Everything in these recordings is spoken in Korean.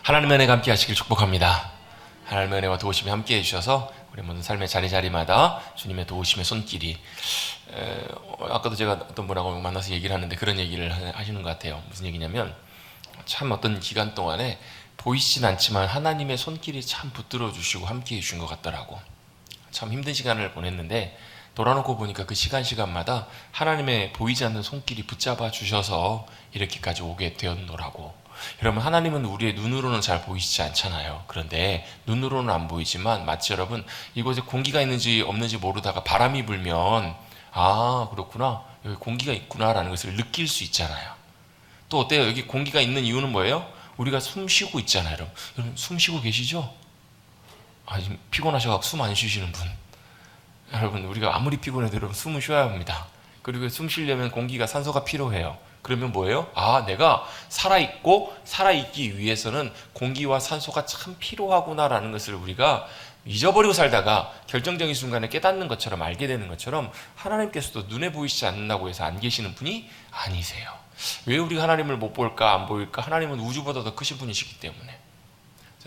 하나님의 은혜가 함께 하시길 축복합니다. 하나님의 은혜와 도우심이 함께 해주셔서 우리 모든 삶의 자리자리마다 주님의 도우심의 손길이 아까도 제가 어떤 분하고 만나서 얘기를 하는데 그런 얘기를 하시는 것 같아요. 무슨 얘기냐면 참 어떤 기간 동안에 보이진 않지만 하나님의 손길이 참 붙들어 주시고 함께 해주신 것 같더라고. 참 힘든 시간을 보냈는데 돌아놓고 보니까 그 시간마다 하나님의 보이지 않는 손길이 붙잡아 주셔서 이렇게까지 오게 되었노라고. 여러분, 하나님은 우리의 눈으로는 잘 보이시지 않잖아요. 그런데 눈으로는 안 보이지만 마치 여러분 이곳에 공기가 있는지 없는지 모르다가 바람이 불면 아 그렇구나, 여기 공기가 있구나 라는 것을 느낄 수 있잖아요. 또 어때요? 여기 공기가 있는 이유는 뭐예요? 우리가 숨 쉬고 있잖아요. 여러분 숨 쉬고 계시죠? 지금 피곤하셔서 숨 안 쉬시는 분, 여러분 우리가 아무리 피곤해도 여러분 숨을 쉬어야 합니다. 그리고 숨 쉬려면 공기가, 산소가 필요해요. 그러면 뭐예요? 내가 살아있고 살아있기 위해서는 공기와 산소가 참 필요하구나라는 것을 우리가 잊어버리고 살다가 결정적인 순간에 깨닫는 것처럼, 알게 되는 것처럼 하나님께서도 눈에 보이시지 않는다고 해서 안 계시는 분이 아니세요. 왜 우리가 하나님을 못 볼까, 안 보일까? 하나님은 우주보다 더 크신 분이시기 때문에.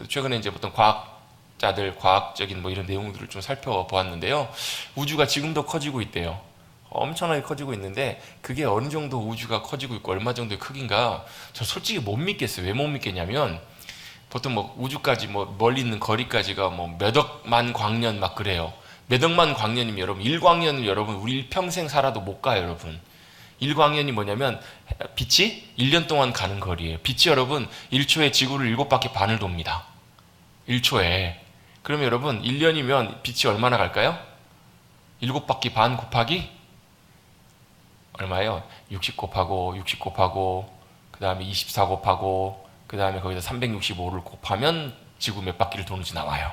최근에 이제 어떤 과학자들, 과학적인 이런 내용들을 좀 살펴보았는데요. 우주가 지금도 커지고 있대요. 엄청나게 커지고 있는데 그게 어느 정도 우주가 커지고 있고 얼마 정도의 크기인가 저 솔직히 못 믿겠어요. 왜 못 믿겠냐면 보통 우주까지 멀리 있는 거리까지가 몇 억만 광년 막 그래요. 몇 억만 광년이면 여러분 1광년은 여러분 우리 일평생 살아도 못 가요. 여러분 1광년이 뭐냐면 빛이 1년 동안 가는 거리예요. 빛이 여러분 1초에 지구를 7바퀴 반을 돕니다. 1초에. 그러면 여러분 1년이면 빛이 얼마나 갈까요? 7바퀴 반 곱하기 얼마예요? 60 곱하고 60 곱하고 그 다음에 24 곱하고 그 다음에 거기다 365를 곱하면 지구 몇 바퀴를 도는지 나와요.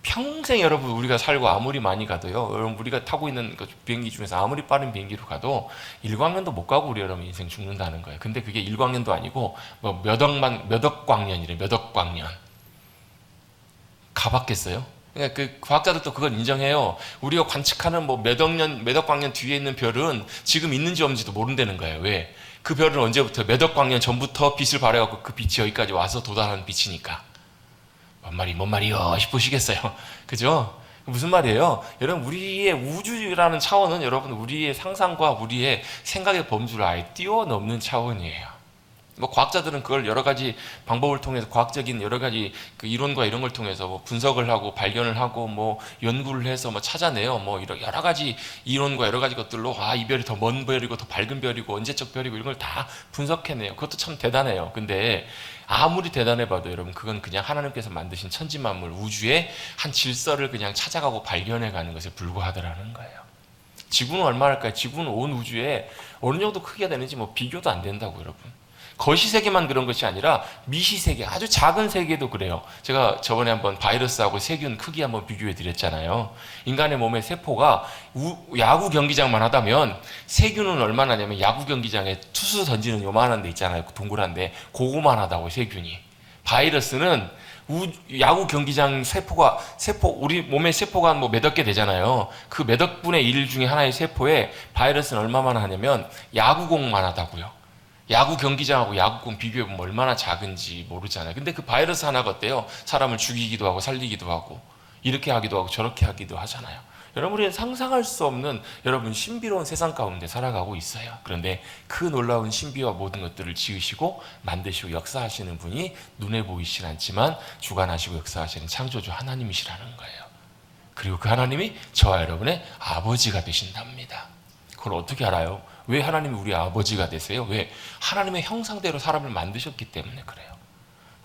평생 여러분 우리가 살고 아무리 많이 가도요, 여러분 우리가 타고 있는 그 비행기 중에서 아무리 빠른 비행기로 가도 1광년도 못 가고 우리 여러분 인생 죽는다는 거예요. 근데 그게 1광년도 아니고 몇 억 광년이래. 몇 억 광년 가봤겠어요? 그러니까 그 과학자들도 그걸 인정해요. 우리가 관측하는 몇 억 광년 뒤에 있는 별은 지금 있는지 없는지도 모른다는 거예요. 왜? 그 별은 언제부터 몇 억 광년 전부터 빛을 발해갖고 그 빛이 여기까지 와서 도달하는 빛이니까. 뭔 말이요 싶으시겠어요. 그죠? 무슨 말이에요? 여러분 우리의 우주라는 차원은 여러분 우리의 상상과 우리의 생각의 범주를 아예 뛰어넘는 차원이에요. 과학자들은 그걸 여러 가지 방법을 통해서 과학적인 여러 가지 그 이론과 이런 걸 통해서 분석을 하고 발견을 하고 연구를 해서 찾아내요. 여러 가지 이론과 여러 가지 것들로 이 별이 더 먼 별이고 더 밝은 별이고 언제적 별이고 이런 걸 다 분석해내요. 그것도 참 대단해요. 근데 아무리 대단해봐도 여러분 그건 그냥 하나님께서 만드신 천지만물 우주의 한 질서를 그냥 찾아가고 발견해가는 것에 불과하더라는 거예요. 지구는 얼마일까요? 지구는 온 우주에 어느 정도 크기가 되는지 비교도 안 된다고 여러분. 거시세계만 그런 것이 아니라 미시세계, 아주 작은 세계도 그래요. 제가 저번에 한번 바이러스하고 세균 크기 한번 비교해 드렸잖아요. 인간의 몸의 세포가 야구 경기장만 하다면 세균은 얼마나 하냐면 야구 경기장에 투수 던지는 요만한 데 있잖아요. 동그란데 그거만 하다고 세균이. 바이러스는 야구 경기장 우리 몸의 세포가 몇억 개 되잖아요. 그 몇억 분의 1 중에 하나의 세포에 바이러스는 얼마만 하냐면 야구공만 하다고요. 야구 경기장하고 야구공 비교해보면 얼마나 작은지 모르잖아요. 근데 그 바이러스 하나가 어때요? 사람을 죽이기도 하고 살리기도 하고 이렇게 하기도 하고 저렇게 하기도 하잖아요. 여러분 우리는 상상할 수 없는 여러분 신비로운 세상 가운데 살아가고 있어요. 그런데 그 놀라운 신비와 모든 것들을 지으시고 만드시고 역사하시는 분이 눈에 보이시진 않지만 주관하시고 역사하시는 창조주 하나님이시라는 거예요. 그리고 그 하나님이 저와 여러분의 아버지가 되신답니다. 그걸 어떻게 알아요? 왜 하나님이 우리 아버지가 되세요? 왜? 하나님의 형상대로 사람을 만드셨기 때문에 그래요.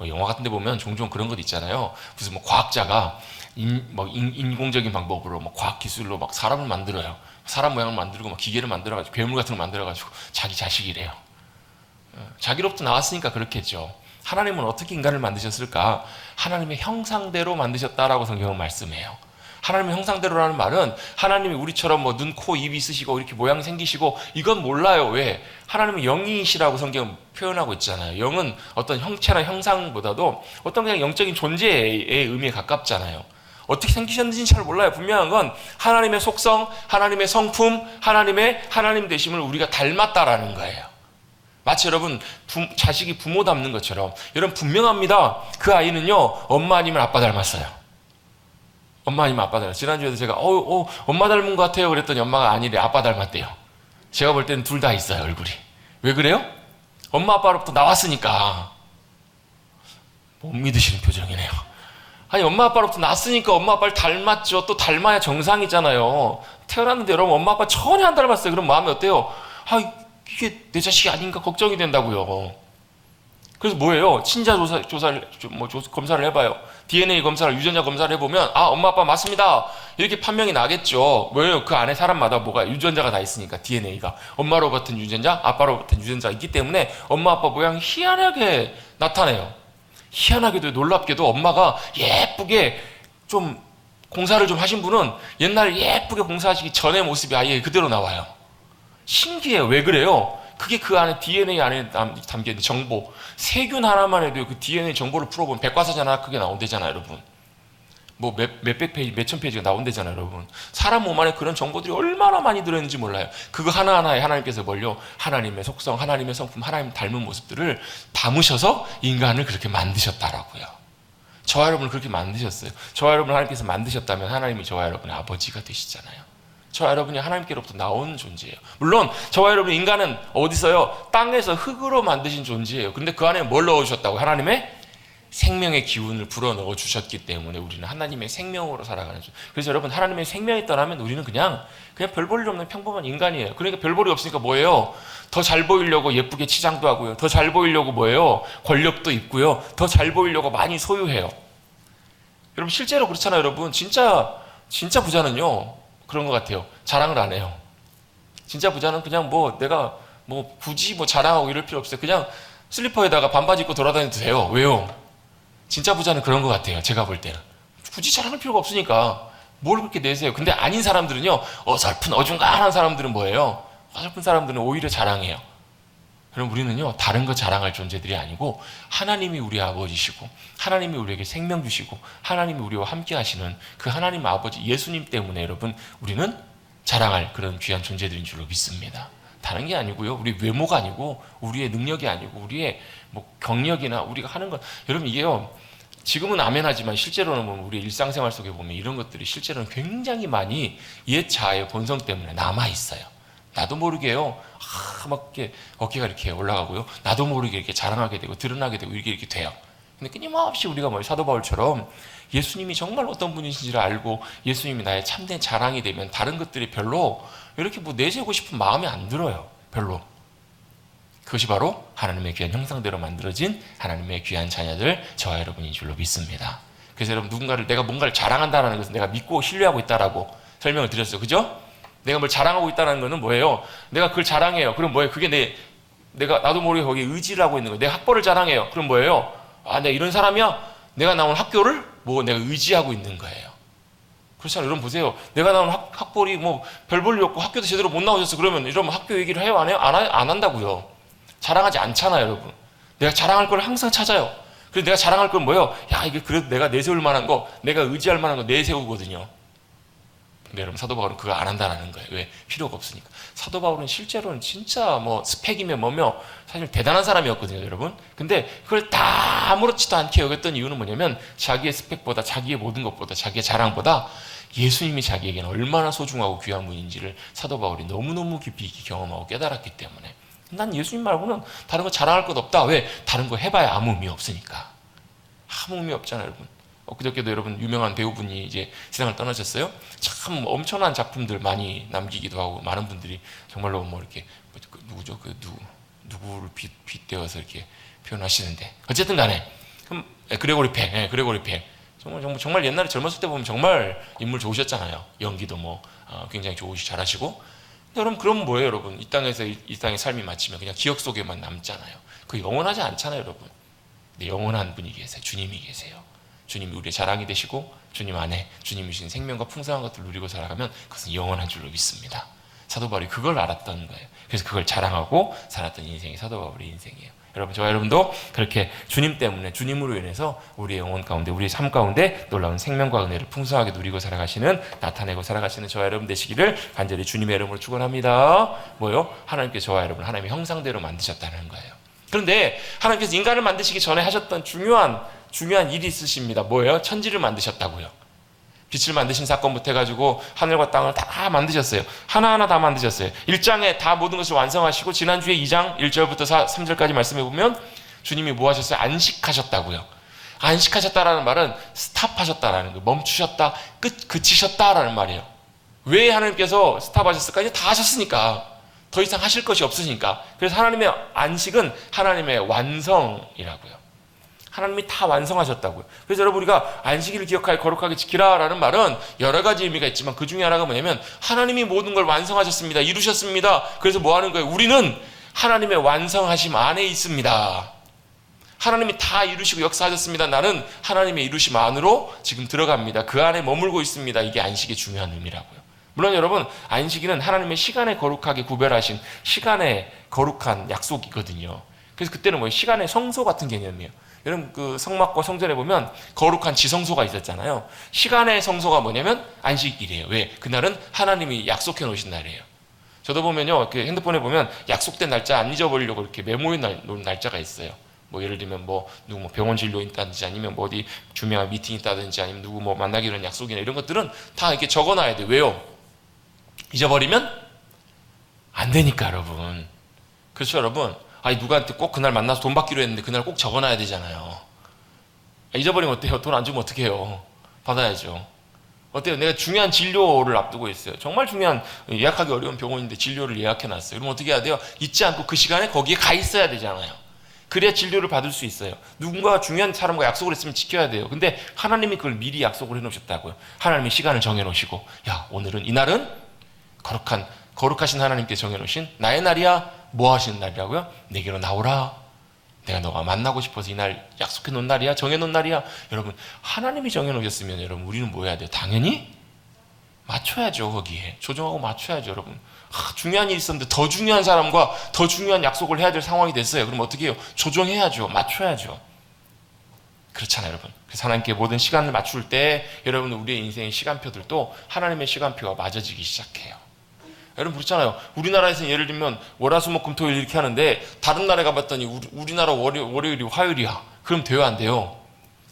영화 같은 데 보면 종종 그런 것 있잖아요. 무슨 과학자가 인공적인 방법으로 과학기술로 사람을 만들어요. 사람 모양을 만들고 기계를 만들어가지고 괴물 같은 거 만들어가지고 자기 자식이래요. 자기로부터 나왔으니까 그렇겠죠. 하나님은 어떻게 인간을 만드셨을까? 하나님의 형상대로 만드셨다라고 성경은 말씀해요. 하나님의 형상대로라는 말은 하나님이 우리처럼 눈, 코, 입 있으시고 이렇게 모양 생기시고 이건 몰라요. 왜? 하나님은 영이시라고 성경은 표현하고 있잖아요. 영은 어떤 형체나 형상보다도 어떤 그냥 영적인 존재의 의미에 가깝잖아요. 어떻게 생기셨는지는 잘 몰라요. 분명한 건 하나님의 속성, 하나님의 성품, 하나님 되심을 우리가 닮았다라는 거예요. 마치 여러분 자식이 부모 닮는 것처럼 여러분 분명합니다. 그 아이는요 엄마 아니면 아빠 닮았어요. 엄마 아니면 아빠 닮았어요. 지난주에도 제가 엄마 닮은 것 같아요 그랬더니 엄마가 아니래 아빠 닮았대요. 제가 볼 때는 둘 다 있어요 얼굴이. 왜 그래요? 엄마 아빠로부터 나왔으니까. 못 믿으시는 표정이네요. 아니 엄마 아빠로부터 났으니까 엄마 아빠를 닮았죠. 또 닮아야 정상이잖아요. 태어났는데 여러분 엄마 아빠 전혀 안 닮았어요. 그럼 마음이 어때요? 이게 내 자식이 아닌가 걱정이 된다고요. 그래서 뭐예요? 친자 검사를 해봐요. DNA 검사를 유전자 검사를 해보면 엄마 아빠 맞습니다. 이렇게 판명이 나겠죠. 왜요? 그 안에 사람마다 뭐가 유전자가 다 있으니까 DNA가 엄마로 같은 유전자, 아빠로 같은 유전자가 있기 때문에 엄마 아빠 모양이 희한하게 나타나요. 희한하게도 놀랍게도 엄마가 예쁘게 좀 공사를 좀 하신 분은 옛날 예쁘게 공사하시기 전의 모습이 아예 그대로 나와요. 신기해요. 왜 그래요? 그게 그 안에 DNA 안에 담겨있는 정보. 세균 하나만 해도 그 DNA 정보를 풀어보면 백과사전 하나 크게 나온대잖아요, 여러분. 뭐 몇백 페이지, 몇천 페이지가 나온대잖아요, 여러분. 사람 몸 안에 그런 정보들이 얼마나 많이 들어있는지 몰라요. 그거 하나하나에 하나님께서 하나님의 속성, 하나님의 성품, 하나님 닮은 모습들을 담으셔서 인간을 그렇게 만드셨다라고요. 저와 여러분을 그렇게 만드셨어요. 저와 여러분을 하나님께서 만드셨다면 하나님이 저와 여러분의 아버지가 되시잖아요. 저와 여러분이 하나님께로부터 나온 존재예요. 물론 저와 여러분 인간은 어디서요? 땅에서 흙으로 만드신 존재예요. 근데 그 안에 뭘 넣어주셨다고요? 하나님의 생명의 기운을 불어넣어 주셨기 때문에 우리는 하나님의 생명으로 살아가는 중. 그래서 여러분 하나님의 생명이 떠나면 우리는 그냥 별 볼 일 없는 평범한 인간이에요. 그러니까 별 볼이 없으니까 뭐예요? 더 잘 보이려고 예쁘게 치장도 하고요. 더 잘 보이려고 뭐예요? 권력도 있고요. 더 잘 보이려고 많이 소유해요. 여러분 실제로 그렇잖아요. 여러분 진짜 부자는요 그런 것 같아요. 자랑을 안 해요. 진짜 부자는 그냥 내가 굳이 자랑하고 이럴 필요 없어요. 그냥 슬리퍼에다가 반바지 입고 돌아다녀도 돼요. 왜요? 진짜 부자는 그런 것 같아요. 제가 볼 때는. 굳이 자랑할 필요가 없으니까 뭘 그렇게 내세요. 근데 아닌 사람들은요. 어설픈 어중간한 사람들은 뭐예요? 어설픈 사람들은 오히려 자랑해요. 그럼 우리는요. 다른 거 자랑할 존재들이 아니고 하나님이 우리 아버지시고 하나님이 우리에게 생명 주시고 하나님이 우리와 함께 하시는 그 하나님 아버지 예수님 때문에 여러분 우리는 자랑할 그런 귀한 존재들인 줄로 믿습니다. 다른 게 아니고요. 우리 외모가 아니고 우리의 능력이 아니고 우리의 경력이나 우리가 하는 것. 여러분 이게요. 지금은 아멘하지만 실제로는 우리 일상생활 속에 보면 이런 것들이 실제로는 굉장히 많이 옛 자아의 본성 때문에 남아있어요. 나도 모르게요. 막 이렇게 어깨가 이렇게 올라가고요. 나도 모르게 이렇게 자랑하게 되고 드러나게 되고 이렇게 돼요. 근데 끊임없이 우리가 사도 바울처럼 예수님이 정말 어떤 분이신지를 알고 예수님이 나의 참된 자랑이 되면 다른 것들이 별로 이렇게 내세우고 싶은 마음이 안 들어요. 별로. 그것이 바로 하나님의 귀한 형상대로 만들어진 하나님의 귀한 자녀들 저와 여러분인 줄로 믿습니다. 그래서 여러분 누군가를 내가 뭔가를 자랑한다는 것은 내가 믿고 신뢰하고 있다라고 설명을 드렸어요. 그죠? 내가 뭘 자랑하고 있다는 것은 뭐예요? 내가 그걸 자랑해요. 그럼 뭐예요? 그게 내가 나도 모르게 거기에 의지를 하고 있는 거예요. 내가 학벌을 자랑해요. 그럼 뭐예요? 내가 이런 사람이야? 내가 나온 학교를 내가 의지하고 있는 거예요. 그렇잖아요. 여러분 보세요. 내가 나온 학벌이 별 볼 일 없고 학교도 제대로 못 나오셨어. 그러면 이러면 학교 얘기를 해요? 안 해요? 안 한다고요. 자랑하지 않잖아요, 여러분. 내가 자랑할 걸 항상 찾아요. 그래서 내가 자랑할 건 뭐예요? 이게 그래도 내가 내세울 만한 거, 내가 의지할 만한 거 내세우거든요. 근데 여러분 사도 바울은 그거 안 한다는 거예요. 왜? 필요가 없으니까. 사도 바울은 실제로는 진짜 스펙이며 사실 대단한 사람이었거든요, 여러분. 근데 그걸 다 아무렇지도 않게 여겼던 이유는 뭐냐면 자기의 스펙보다 자기의 모든 것보다 자기의 자랑보다 예수님이 자기에게는 얼마나 소중하고 귀한 분인지를 사도 바울이 너무너무 깊이 경험하고 깨달았기 때문에 난 예수님 말고는 다른 거 자랑할 것 없다. 왜? 다른 거 해봐야 아무 의미 없으니까. 아무 의미 없잖아요, 여러분. 그저께도 여러분 유명한 배우분이 이제 세상을 떠나셨어요. 참 엄청난 작품들 많이 남기기도 하고 많은 분들이 정말로 이렇게 누구죠? 누구를 빗대어서 이렇게 표현하시는데 어쨌든 간에 그레고리 팩. 정말 옛날에 젊었을 때 보면 정말 인물 좋으셨잖아요. 연기도 굉장히 잘하시고. 근데 여러분 그럼 뭐예요, 여러분? 이 땅에서 이 땅의 삶이 마치면 그냥 기억 속에만 남잖아요. 그 영원하지 않잖아요, 여러분. 근데 영원한 분이 계세요. 주님이 계세요. 주님이 우리의 자랑이 되시고 주님 안에 주님이 주신 생명과 풍성한 것들을 누리고 살아가면 그것은 영원한 줄로 믿습니다. 사도 바울이 그걸 알았던 거예요. 그래서 그걸 자랑하고 살았던 인생이 사도 바울의 인생이에요. 여러분, 저와 여러분도 그렇게 주님 때문에, 주님으로 인해서 우리의 영혼 가운데, 우리의 삶 가운데 놀라운 생명과 은혜를 풍성하게 누리고 살아가시는, 나타내고 살아가시는 저와 여러분 되시기를 간절히 주님의 이름으로 축원합니다. 뭐요? 하나님께서 저와 여러분 하나님의 형상대로 만드셨다는 거예요. 그런데 하나님께서 인간을 만드시기 전에 하셨던 중요한 일이 있으십니다. 뭐예요? 천지를 만드셨다고요. 빛을 만드신 사건부터 해가지고 하늘과 땅을 다 만드셨어요. 하나하나 다 만드셨어요. 1장에 다 모든 것을 완성하시고, 지난주에 2장 1절부터 3절까지 말씀해 보면 주님이 뭐 하셨어요? 안식하셨다고요. 안식하셨다라는 말은 스탑하셨다라는 거예요. 멈추셨다, 그치셨다라는 말이에요. 왜 하나님께서 스탑하셨을까? 이제 다 하셨으니까. 더 이상 하실 것이 없으니까. 그래서 하나님의 안식은 하나님의 완성이라고요. 하나님이 다 완성하셨다고요. 그래서 여러분, 우리가 안식일을 기억하여 거룩하게 지키라라는 말은 여러 가지 의미가 있지만 그 중에 하나가 뭐냐면 하나님이 모든 걸 완성하셨습니다. 이루셨습니다. 그래서 뭐 하는 거예요? 우리는 하나님의 완성하심 안에 있습니다. 하나님이 다 이루시고 역사하셨습니다. 나는 하나님의 이루심 안으로 지금 들어갑니다. 그 안에 머물고 있습니다. 이게 안식의 중요한 의미라고요. 물론 여러분, 안식일은 하나님의 시간에 거룩하게 구별하신 시간의 거룩한 약속이거든요. 그래서 그때는 뭐 시간의 성소 같은 개념이에요. 여러분, 그 성막과 성전에 보면 거룩한 지성소가 있었잖아요. 시간의 성소가 뭐냐면 안식일이에요. 왜? 그날은 하나님이 약속해 놓으신 날이에요. 저도 보면요, 이렇게 핸드폰에 보면 약속된 날짜 안 잊어버리려고 이렇게 메모해 놓은 날짜가 있어요. 뭐 예를 들면 뭐 누구 뭐 병원 진료 있다든지, 아니면 뭐 어디 중요한 미팅 있다든지, 아니면 누구 뭐 만나기로 한 약속이나 이런 것들은 다 이렇게 적어놔야 돼요. 왜요? 잊어버리면 안 되니까, 여러분. 그렇죠, 여러분? 아니, 누구한테 꼭 그날 만나서 돈 받기로 했는데 그날 꼭 적어놔야 되잖아요. 잊어버리면 어때요? 돈 안 주면 어떡해요? 받아야죠. 어때요? 내가 중요한 진료를 앞두고 있어요. 정말 중요한, 예약하기 어려운 병원인데 진료를 예약해놨어요. 그럼 어떻게 해야 돼요? 잊지 않고 그 시간에 거기에 가 있어야 되잖아요. 그래야 진료를 받을 수 있어요. 누군가 중요한 사람과 약속을 했으면 지켜야 돼요. 근데 하나님이 그걸 미리 약속을 해놓으셨다고요. 하나님이 시간을 정해놓으시고, 야, 오늘은, 이날은 거룩하신 하나님께 정해놓으신 나의 날이야. 뭐 하시는 날이라고요? 내게로 나오라. 내가 너가 만나고 싶어서 이날 약속해 놓은 날이야. 정해 놓은 날이야. 여러분, 하나님이 정해 놓으셨으면 여러분, 우리는 뭐 해야 돼요? 당연히 맞춰야죠. 거기에 조정하고 맞춰야죠. 여러분, 중요한 일이 있었는데 더 중요한 사람과 더 중요한 약속을 해야 될 상황이 됐어요. 그럼 어떻게 해요? 조정해야죠. 맞춰야죠. 그렇잖아요, 여러분. 그래서 하나님께 모든 시간을 맞출 때 여러분, 우리의 인생의 시간표들도 하나님의 시간표가 맞아지기 시작해요. 여러분, 그렇잖아요. 우리나라에서는 예를 들면 월화수목금토일 이렇게 하는데 다른 나라에 가봤더니 우리나라 월요일이 화요일이야. 그럼 돼요, 안 돼요?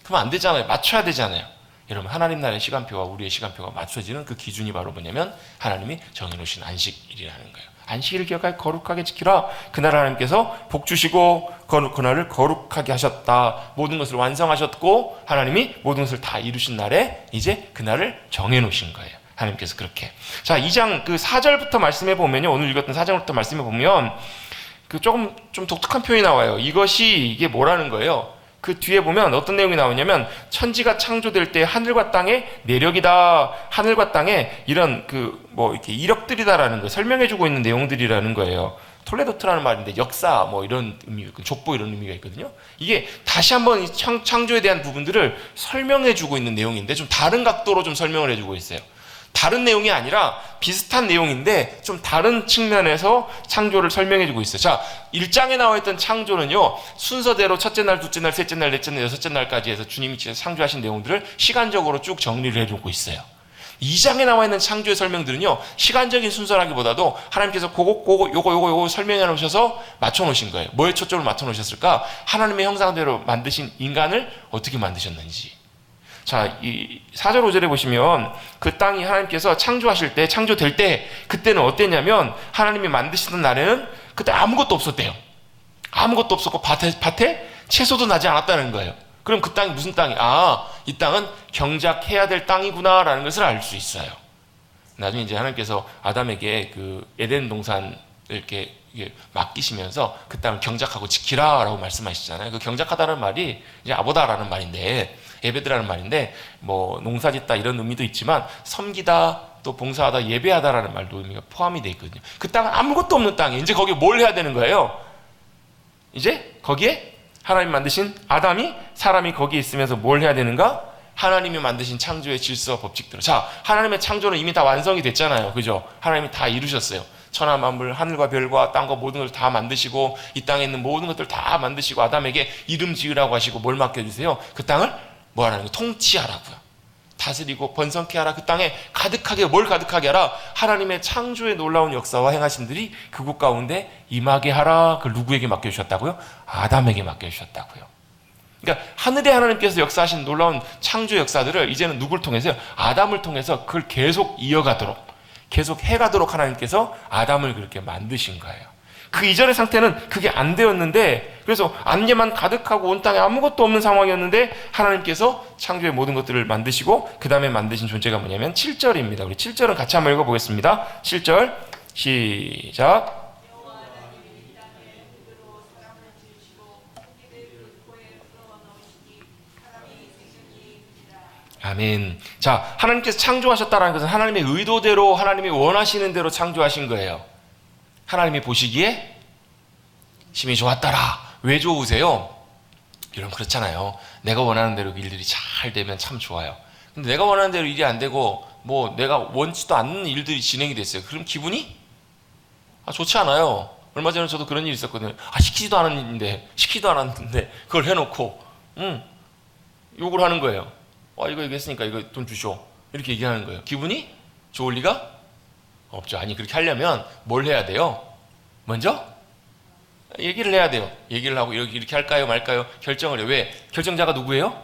그럼 안 되잖아요. 맞춰야 되잖아요. 여러분, 하나님 나라의 시간표와 우리의 시간표가 맞춰지는 그 기준이 바로 뭐냐면 하나님이 정해놓으신 안식일이라는 거예요. 안식일을 기억하여 거룩하게 지키라. 그날 하나님께서 복 주시고 그날을 거룩하게 하셨다. 모든 것을 완성하셨고 하나님이 모든 것을 다 이루신 날에 이제 그날을 정해놓으신 거예요. 하나님께서 그렇게. 자, 2장 그 4절부터 말씀해 보면요. 오늘 읽었던 4장부터 말씀해 보면 그 좀 독특한 표현이 나와요. 이게 뭐라는 거예요? 그 뒤에 보면 어떤 내용이 나오냐면 천지가 창조될 때 하늘과 땅의 내력이다. 하늘과 땅의 이런 이렇게 이력들이다라는 걸 설명해 주고 있는 내용들이라는 거예요. 톨레도트라는 말인데 역사 뭐 이런 의미, 족보 이런 의미가 있거든요. 이게 다시 한번 이 창조에 대한 부분들을 설명해 주고 있는 내용인데 좀 다른 각도로 좀 설명을 해 주고 있어요. 다른 내용이 아니라 비슷한 내용인데 좀 다른 측면에서 창조를 설명해주고 있어요. 자, 1장에 나와 있던 창조는요, 순서대로 첫째 날, 둘째 날, 셋째 날, 넷째 날, 여섯째 날까지 해서 주님이 창조하신 내용들을 시간적으로 쭉 정리를 해주고 있어요. 2장에 나와 있는 창조의 설명들은요, 시간적인 순서라기보다도 하나님께서 요거 설명해 놓으셔서 맞춰 놓으신 거예요. 뭐에 초점을 맞춰 놓으셨을까? 하나님의 형상대로 만드신 인간을 어떻게 만드셨는지. 자, 이 4절 5절에 보시면 그 땅이 하나님께서 창조하실 때, 창조될 때 그때는 어땠냐면 하나님이 만드시던 날에는 그때 아무것도 없었대요. 아무것도 없었고 밭에 채소도 나지 않았다는 거예요. 그럼 그 땅이 무슨 땅이? 이 땅은 경작해야 될 땅이구나 라는 것을 알 수 있어요. 나중에 이제 하나님께서 아담에게 그 에덴 동산을 이렇게 맡기시면서 그 땅을 경작하고 지키라 라고 말씀하시잖아요. 그 경작하다는 말이 이제 아보다라는 말인데, 예배드라는 말인데, 뭐 농사짓다 이런 의미도 있지만 섬기다, 또 봉사하다, 예배하다라는 말도 의미가 포함이 되어 있거든요. 그 땅은 아무것도 없는 땅이에요. 이제 거기에 뭘 해야 되는 거예요? 이제 거기에 하나님 만드신 아담이, 사람이 거기에 있으면서 뭘 해야 되는가? 하나님이 만드신 창조의 질서와 법칙대로. 자, 하나님의 창조는 이미 다 완성이 됐잖아요. 그죠? 하나님이 다 이루셨어요. 천하 만물, 하늘과 별과 땅과 모든 것을 다 만드시고 이 땅에 있는 모든 것들 다 만드시고 아담에게 이름 지으라고 하시고 뭘 맡겨주세요? 그 땅을 뭐 하라는 거예요? 통치하라고요. 다스리고 번성케 하라. 그 땅에 가득하게, 뭘 가득하게 하라? 하나님의 창조의 놀라운 역사와 행하심들이 그곳 가운데 임하게 하라. 그걸 누구에게 맡겨주셨다고요? 아담에게 맡겨주셨다고요. 그러니까 하늘의 하나님께서 역사하신 놀라운 창조 역사들을 이제는 누굴 통해서요? 아담을 통해서 그걸 계속 이어가도록, 계속 해가도록 하나님께서 아담을 그렇게 만드신 거예요. 그 이전의 상태는 그게 안 되었는데, 그래서 안개만 가득하고 온 땅에 아무것도 없는 상황이었는데 하나님께서 창조의 모든 것들을 만드시고 그 다음에 만드신 존재가 뭐냐면 7절입니다. 우리 7절은 같이 한번 읽어보겠습니다. 7절 시작. 아멘. 자, 하나님께서 창조하셨다는 것은 하나님의 의도대로, 하나님이 원하시는 대로 창조하신 거예요. 하나님이 보시기에 심히 좋았더라. 왜 좋으세요? 여러분 그렇잖아요. 내가 원하는 대로 일들이 잘 되면 참 좋아요. 근데 내가 원하는 대로 일이 안 되고 뭐 내가 원치도 않는 일들이 진행이 됐어요. 그럼 기분이 좋지 않아요. 얼마 전에 저도 그런 일이 있었거든요. 시키지도 않았는데 그걸 해놓고 욕을 하는 거예요. 이거 했으니까 이거 돈 주쇼. 이렇게 얘기하는 거예요. 기분이 좋을 리가 없죠. 아니, 그렇게 하려면 뭘 해야 돼요? 먼저 얘기를 해야 돼요. 얘기를 하고 이렇게 할까요 말까요 결정을 해요. 왜? 결정자가 누구예요?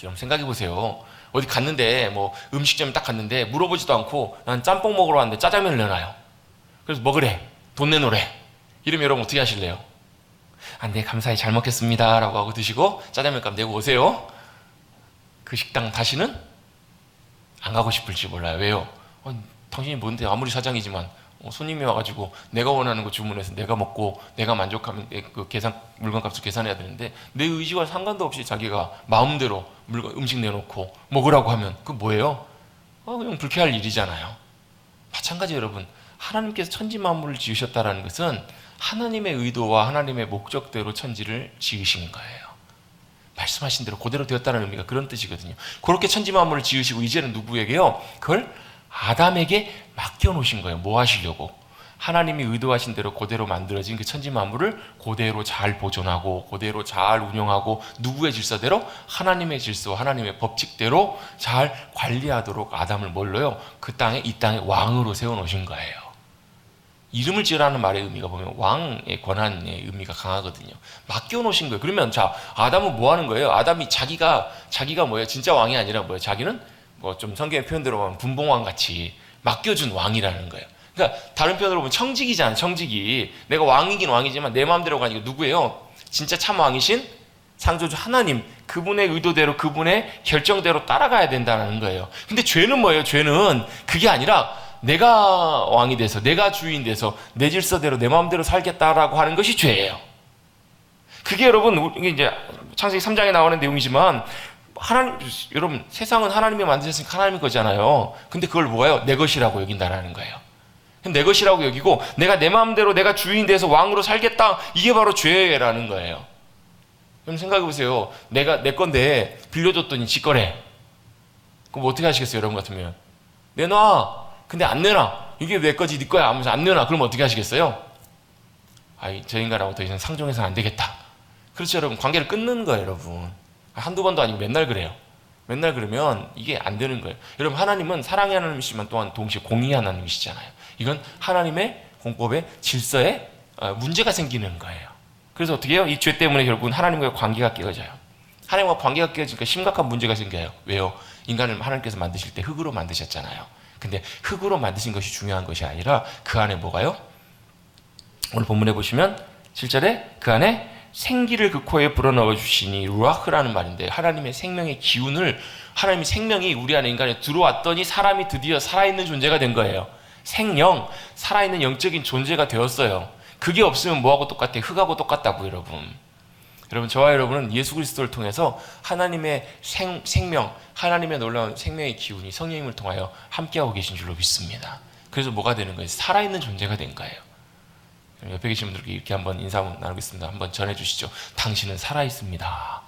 여러분 생각해 보세요. 어디 갔는데 뭐 음식점에 딱 갔는데 물어보지도 않고 난 짬뽕 먹으러 왔는데 짜장면을 내놔요. 그래서 먹으래. 돈 내놓으래. 이러면 여러분 어떻게 하실래요? 네, 감사히 잘 먹겠습니다 라고 하고 드시고 짜장면값 내고 오세요. 그 식당 다시는 안 가고 싶을지 몰라요. 왜요? 당신이 뭔데? 아무리 사장이지만 손님이 와가지고 내가 원하는 거 주문해서 내가 먹고 내가 만족하면 그 물건값을 계산해야 되는데 내 의지와 상관도 없이 자기가 마음대로 음식 내놓고 먹으라고 하면 그거 뭐예요? 그냥 불쾌할 일이잖아요. 마찬가지 여러분, 하나님께서 천지 만물을 지으셨다는 것은 하나님의 의도와 하나님의 목적대로 천지를 지으신 거예요. 말씀하신 대로 그대로 되었다는 의미가 그런 뜻이거든요. 그렇게 천지 만물을 지으시고 이제는 누구에게요? 그걸 아담에게 맡겨놓으신 거예요. 뭐 하시려고? 하나님이 의도하신 대로 그대로 만들어진 그 천지 만물을 그대로 잘 보존하고 그대로 잘 운영하고 누구의 질서대로? 하나님의 질서와 하나님의 법칙대로 잘 관리하도록 아담을 뭘로요? 이 땅에 왕으로 세워놓으신 거예요. 이름을 지으라는 말의 의미가 보면 왕의 권한의 의미가 강하거든요. 맡겨놓으신 거예요. 그러면 자, 아담은 뭐 하는 거예요? 아담이 자기가 뭐예요? 진짜 왕이 아니라 뭐예요? 자기는 뭐 좀 성경의 표현대로 보면 분봉왕 같이 맡겨준 왕이라는 거예요. 그러니까 다른 표현으로 보면 청직이잖아요. 청직이. 내가 왕이긴 왕이지만 내 마음대로 가니까 누구예요? 진짜 참 왕이신 창조주 하나님, 그분의 의도대로 그분의 결정대로 따라가야 된다는 거예요. 근데 죄는 뭐예요? 죄는 그게 아니라 내가 왕이 돼서 내가 주인 돼서 내 질서대로 내 마음대로 살겠다라고 하는 것이 죄예요. 그게 여러분 이게 이제 창세기 3장에 나오는 내용이지만 여러분 세상은 하나님이 만드셨으니까 하나님의 거잖아요. 근데 그걸 뭐예요? 내 것이라고 여긴다라는 거예요. 내 것이라고 여기고 내가 내 마음대로 내가 주인 돼서 왕으로 살겠다, 이게 바로 죄라는 거예요. 그럼 생각해 보세요. 내가 내 건데 빌려줬더니 지 거래. 그럼 어떻게 하시겠어요? 여러분 같으면 내놔. 근데 안 내놔. 이게 내 거지 네 거야 하면서 안 내놔. 그럼 어떻게 하시겠어요? 저 인간하고 더 이상 상종해서는 안 되겠다. 그렇죠 여러분. 관계를 끊는 거예요 여러분. 한두 번도 아니고 맨날 그래요. 맨날 그러면 이게 안 되는 거예요. 여러분 하나님은 사랑의 하나님이시지만 또한 동시에 공의의 하나님이시잖아요. 이건 하나님의 공법의 질서에 문제가 생기는 거예요. 그래서 어떻게 해요? 이 죄 때문에 결국은 하나님과의 관계가 깨어져요. 하나님과 관계가 깨어지니까 심각한 문제가 생겨요. 왜요? 인간을 하나님께서 만드실 때 흙으로 만드셨잖아요. 근데 흙으로 만드신 것이 중요한 것이 아니라 그 안에 뭐가요? 오늘 본문에 보시면 7절에 그 안에 생기를 그 코에 불어넣어 주시니 루아흐라는 말인데 하나님의 생명의 기운을, 하나님의 생명이 우리 안에 인간에 들어왔더니 사람이 드디어 살아있는 존재가 된 거예요. 생령, 살아있는 영적인 존재가 되었어요. 그게 없으면 뭐하고 똑같아요? 흙하고 똑같다고 여러분. 여러분 저와 여러분은 예수 그리스도를 통해서 하나님의 생명, 하나님의 놀라운 생명의 기운이 성령님을 통하여 함께하고 계신 줄로 믿습니다. 그래서 뭐가 되는 거예요? 살아있는 존재가 된 거예요. 옆에 계신 분들께 이렇게 한번 인사 나누겠습니다. 한번 전해주시죠. 당신은 살아있습니다.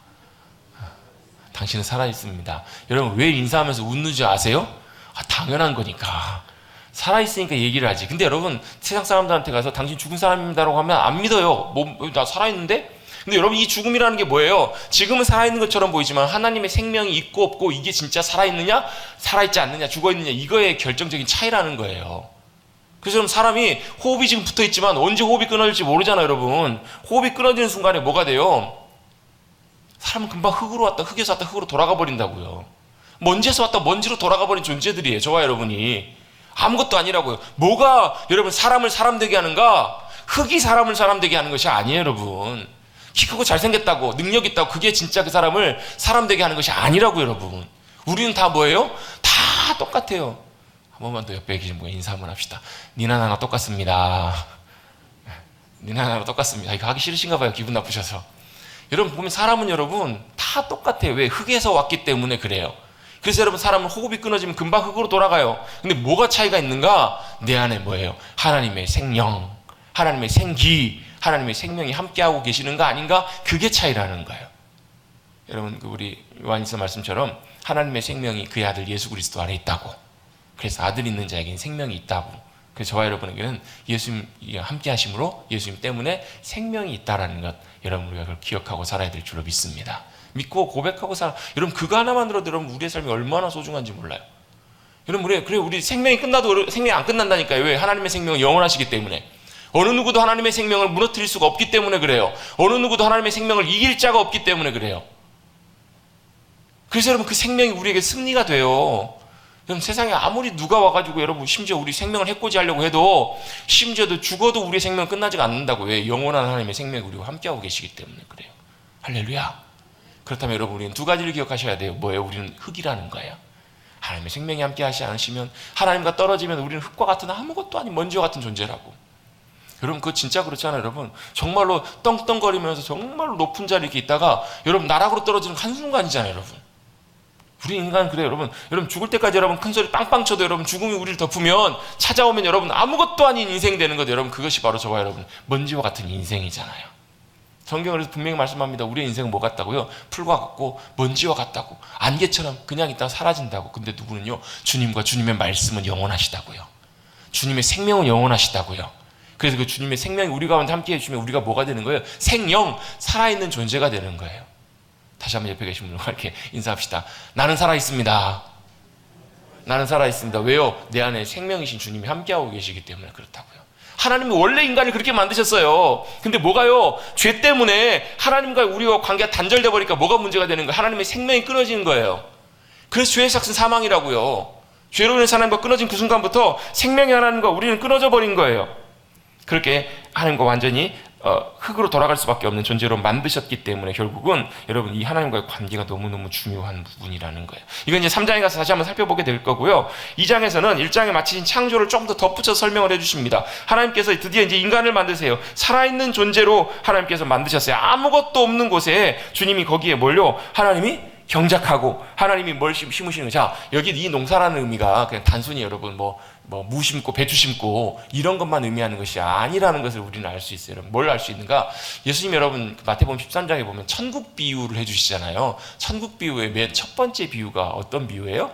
당신은 살아있습니다. 여러분 왜 인사하면서 웃는지 아세요? 당연한 거니까. 살아있으니까 얘기를 하지. 근데 여러분, 세상 사람들한테 가서 당신 죽은 사람입니다라고 하면 안 믿어요. 나 살아있는데? 근데 여러분, 이 죽음이라는 게 뭐예요? 지금은 살아있는 것처럼 보이지만 하나님의 생명이 있고 없고, 이게 진짜 살아있느냐, 살아있지 않느냐, 죽어있느냐, 이거의 결정적인 차이라는 거예요. 그래서 여러분, 사람이 호흡이 지금 붙어있지만 언제 호흡이 끊어질지 모르잖아요. 여러분, 호흡이 끊어지는 순간에 뭐가 돼요? 사람은 금방 흙으로 왔다, 흙에서 왔다, 흙으로 돌아가 버린다고요. 먼지에서 왔다 먼지로 돌아가 버린 존재들이에요. 저와 여러분이. 아무것도 아니라고요. 뭐가 여러분 사람을 사람 되게 하는가? 흙이 사람을 사람 되게 하는 것이 아니에요. 여러분, 키 크고 잘생겼다고 능력 있다고 그게 진짜 그 사람을 사람 되게 하는 것이 아니라고요. 여러분, 우리는 다 뭐예요? 다 똑같아요. 한 번만 더 옆에 계신 분 인사 한번 합시다. 니나 나나 똑같습니다. 니나 나나 똑같습니다. 이거 하기 싫으신가 봐요. 기분 나쁘셔서. 여러분 보면 사람은 여러분 다 똑같아요. 왜? 흙에서 왔기 때문에 그래요. 그래서 여러분, 사람은 호흡이 끊어지면 금방 흙으로 돌아가요. 근데 뭐가 차이가 있는가? 내 안에 뭐예요? 하나님의 생명, 하나님의 생기, 하나님의 생명이 함께하고 계시는가 아닌가? 그게 차이라는 거예요. 여러분, 우리 요한일서 말씀처럼 하나님의 생명이 그의 아들 예수 그리스도 안에 있다고. 그래서 아들 있는 자에게는 생명이 있다고. 그래서 저와 여러분에게는 예수님이 함께 하심으로, 예수님 때문에 생명이 있다라는 것, 여러분 우리가 그걸 기억하고 살아야 될 줄로 믿습니다. 믿고 고백하고 살아. 여러분, 그거 하나만으로도 여러분 우리의 삶이 얼마나 소중한지 몰라요. 여러분, 우리 생명이 끝나도 생명이 안 끝난다니까요. 왜? 하나님의 생명은 영원하시기 때문에. 어느 누구도 하나님의 생명을 무너뜨릴 수가 없기 때문에 그래요. 어느 누구도 하나님의 생명을 이길 자가 없기 때문에 그래요. 그래서 여러분, 그 생명이 우리에게 승리가 돼요. 여러분, 세상에 아무리 누가 와가지고 여러분 심지어 우리 생명을 해코지하려고 해도, 심지어도 죽어도 우리의 생명은 끝나지가 않는다고. 왜? 영원한 하나님의 생명이 우리와 함께하고 계시기 때문에 그래요. 할렐루야. 그렇다면 여러분, 우리는 두 가지를 기억하셔야 돼요. 뭐예요? 우리는 흙이라는 거예요. 하나님의 생명이 함께 하시지 않으시면, 하나님과 떨어지면 우리는 흙과 같은 아무것도 아닌 먼지와 같은 존재라고. 여러분, 그거 진짜 그렇잖아요. 여러분, 정말로 떵떵거리면서 정말로 높은 자리에 이렇게 있다가 여러분 나락으로 떨어지는 한순간이잖아요. 여러분, 우리 인간은 그래요. 여러분 죽을 때까지 여러분 큰 소리 빵빵 쳐도 여러분 죽음이 우리를 덮으면, 찾아오면 여러분 아무것도 아닌 인생 되는 것. 여러분, 그것이 바로 저와 여러분 먼지와 같은 인생이잖아요. 성경은 그래서 분명히 말씀합니다. 우리의 인생은 뭐 같다고요? 풀과 같고 먼지와 같다고. 안개처럼 그냥 있다가 사라진다고. 근데 누구는요? 주님과 주님의 말씀은 영원하시다고요. 주님의 생명은 영원하시다고요. 그래서 그 주님의 생명이 우리 가운데 함께 해주시면 우리가 뭐가 되는 거예요? 생영, 살아있는 존재가 되는 거예요. 다시 한번 옆에 계신 분과 이렇게 인사합시다. 나는 살아있습니다. 나는 살아있습니다. 왜요? 내 안에 생명이신 주님이 함께하고 계시기 때문에 그렇다고요. 하나님이 원래 인간을 그렇게 만드셨어요. 근데 뭐가요? 죄 때문에 하나님과 우리와 관계가 단절돼 버리니까 뭐가 문제가 되는 거예요? 하나님의 생명이 끊어지는 거예요. 그래서 죄의 삭은 사망이라고요. 죄로 인해서 하나님과 끊어진 그 순간부터 생명의 하나님과 우리는 끊어져 버린 거예요. 그렇게 하나님과 완전히 흙으로 돌아갈 수밖에 없는 존재로 만드셨기 때문에 결국은 여러분, 이 하나님과의 관계가 너무너무 중요한 부분이라는 거예요. 이건 이제 3장에 가서 다시 한번 살펴보게 될 거고요. 2장에서는 1장에 마치신 창조를 좀 더 덧붙여서 설명을 해주십니다. 하나님께서 드디어 이제 인간을 만드세요. 살아있는 존재로 하나님께서 만드셨어요. 아무것도 없는 곳에 주님이 거기에 뭘요? 하나님이 경작하고 하나님이 뭘 심으시는 거예요. 자, 여기 이 농사라는 의미가 그냥 단순히 여러분 무 심고 배추 심고 이런 것만 의미하는 것이 아니라는 것을 우리는 알 수 있어요. 뭘 알 수 있는가? 예수님 여러분 마태복음 13장에 보면 천국 비유를 해주시잖아요. 천국 비유의 맨 첫 번째 비유가 어떤 비유예요?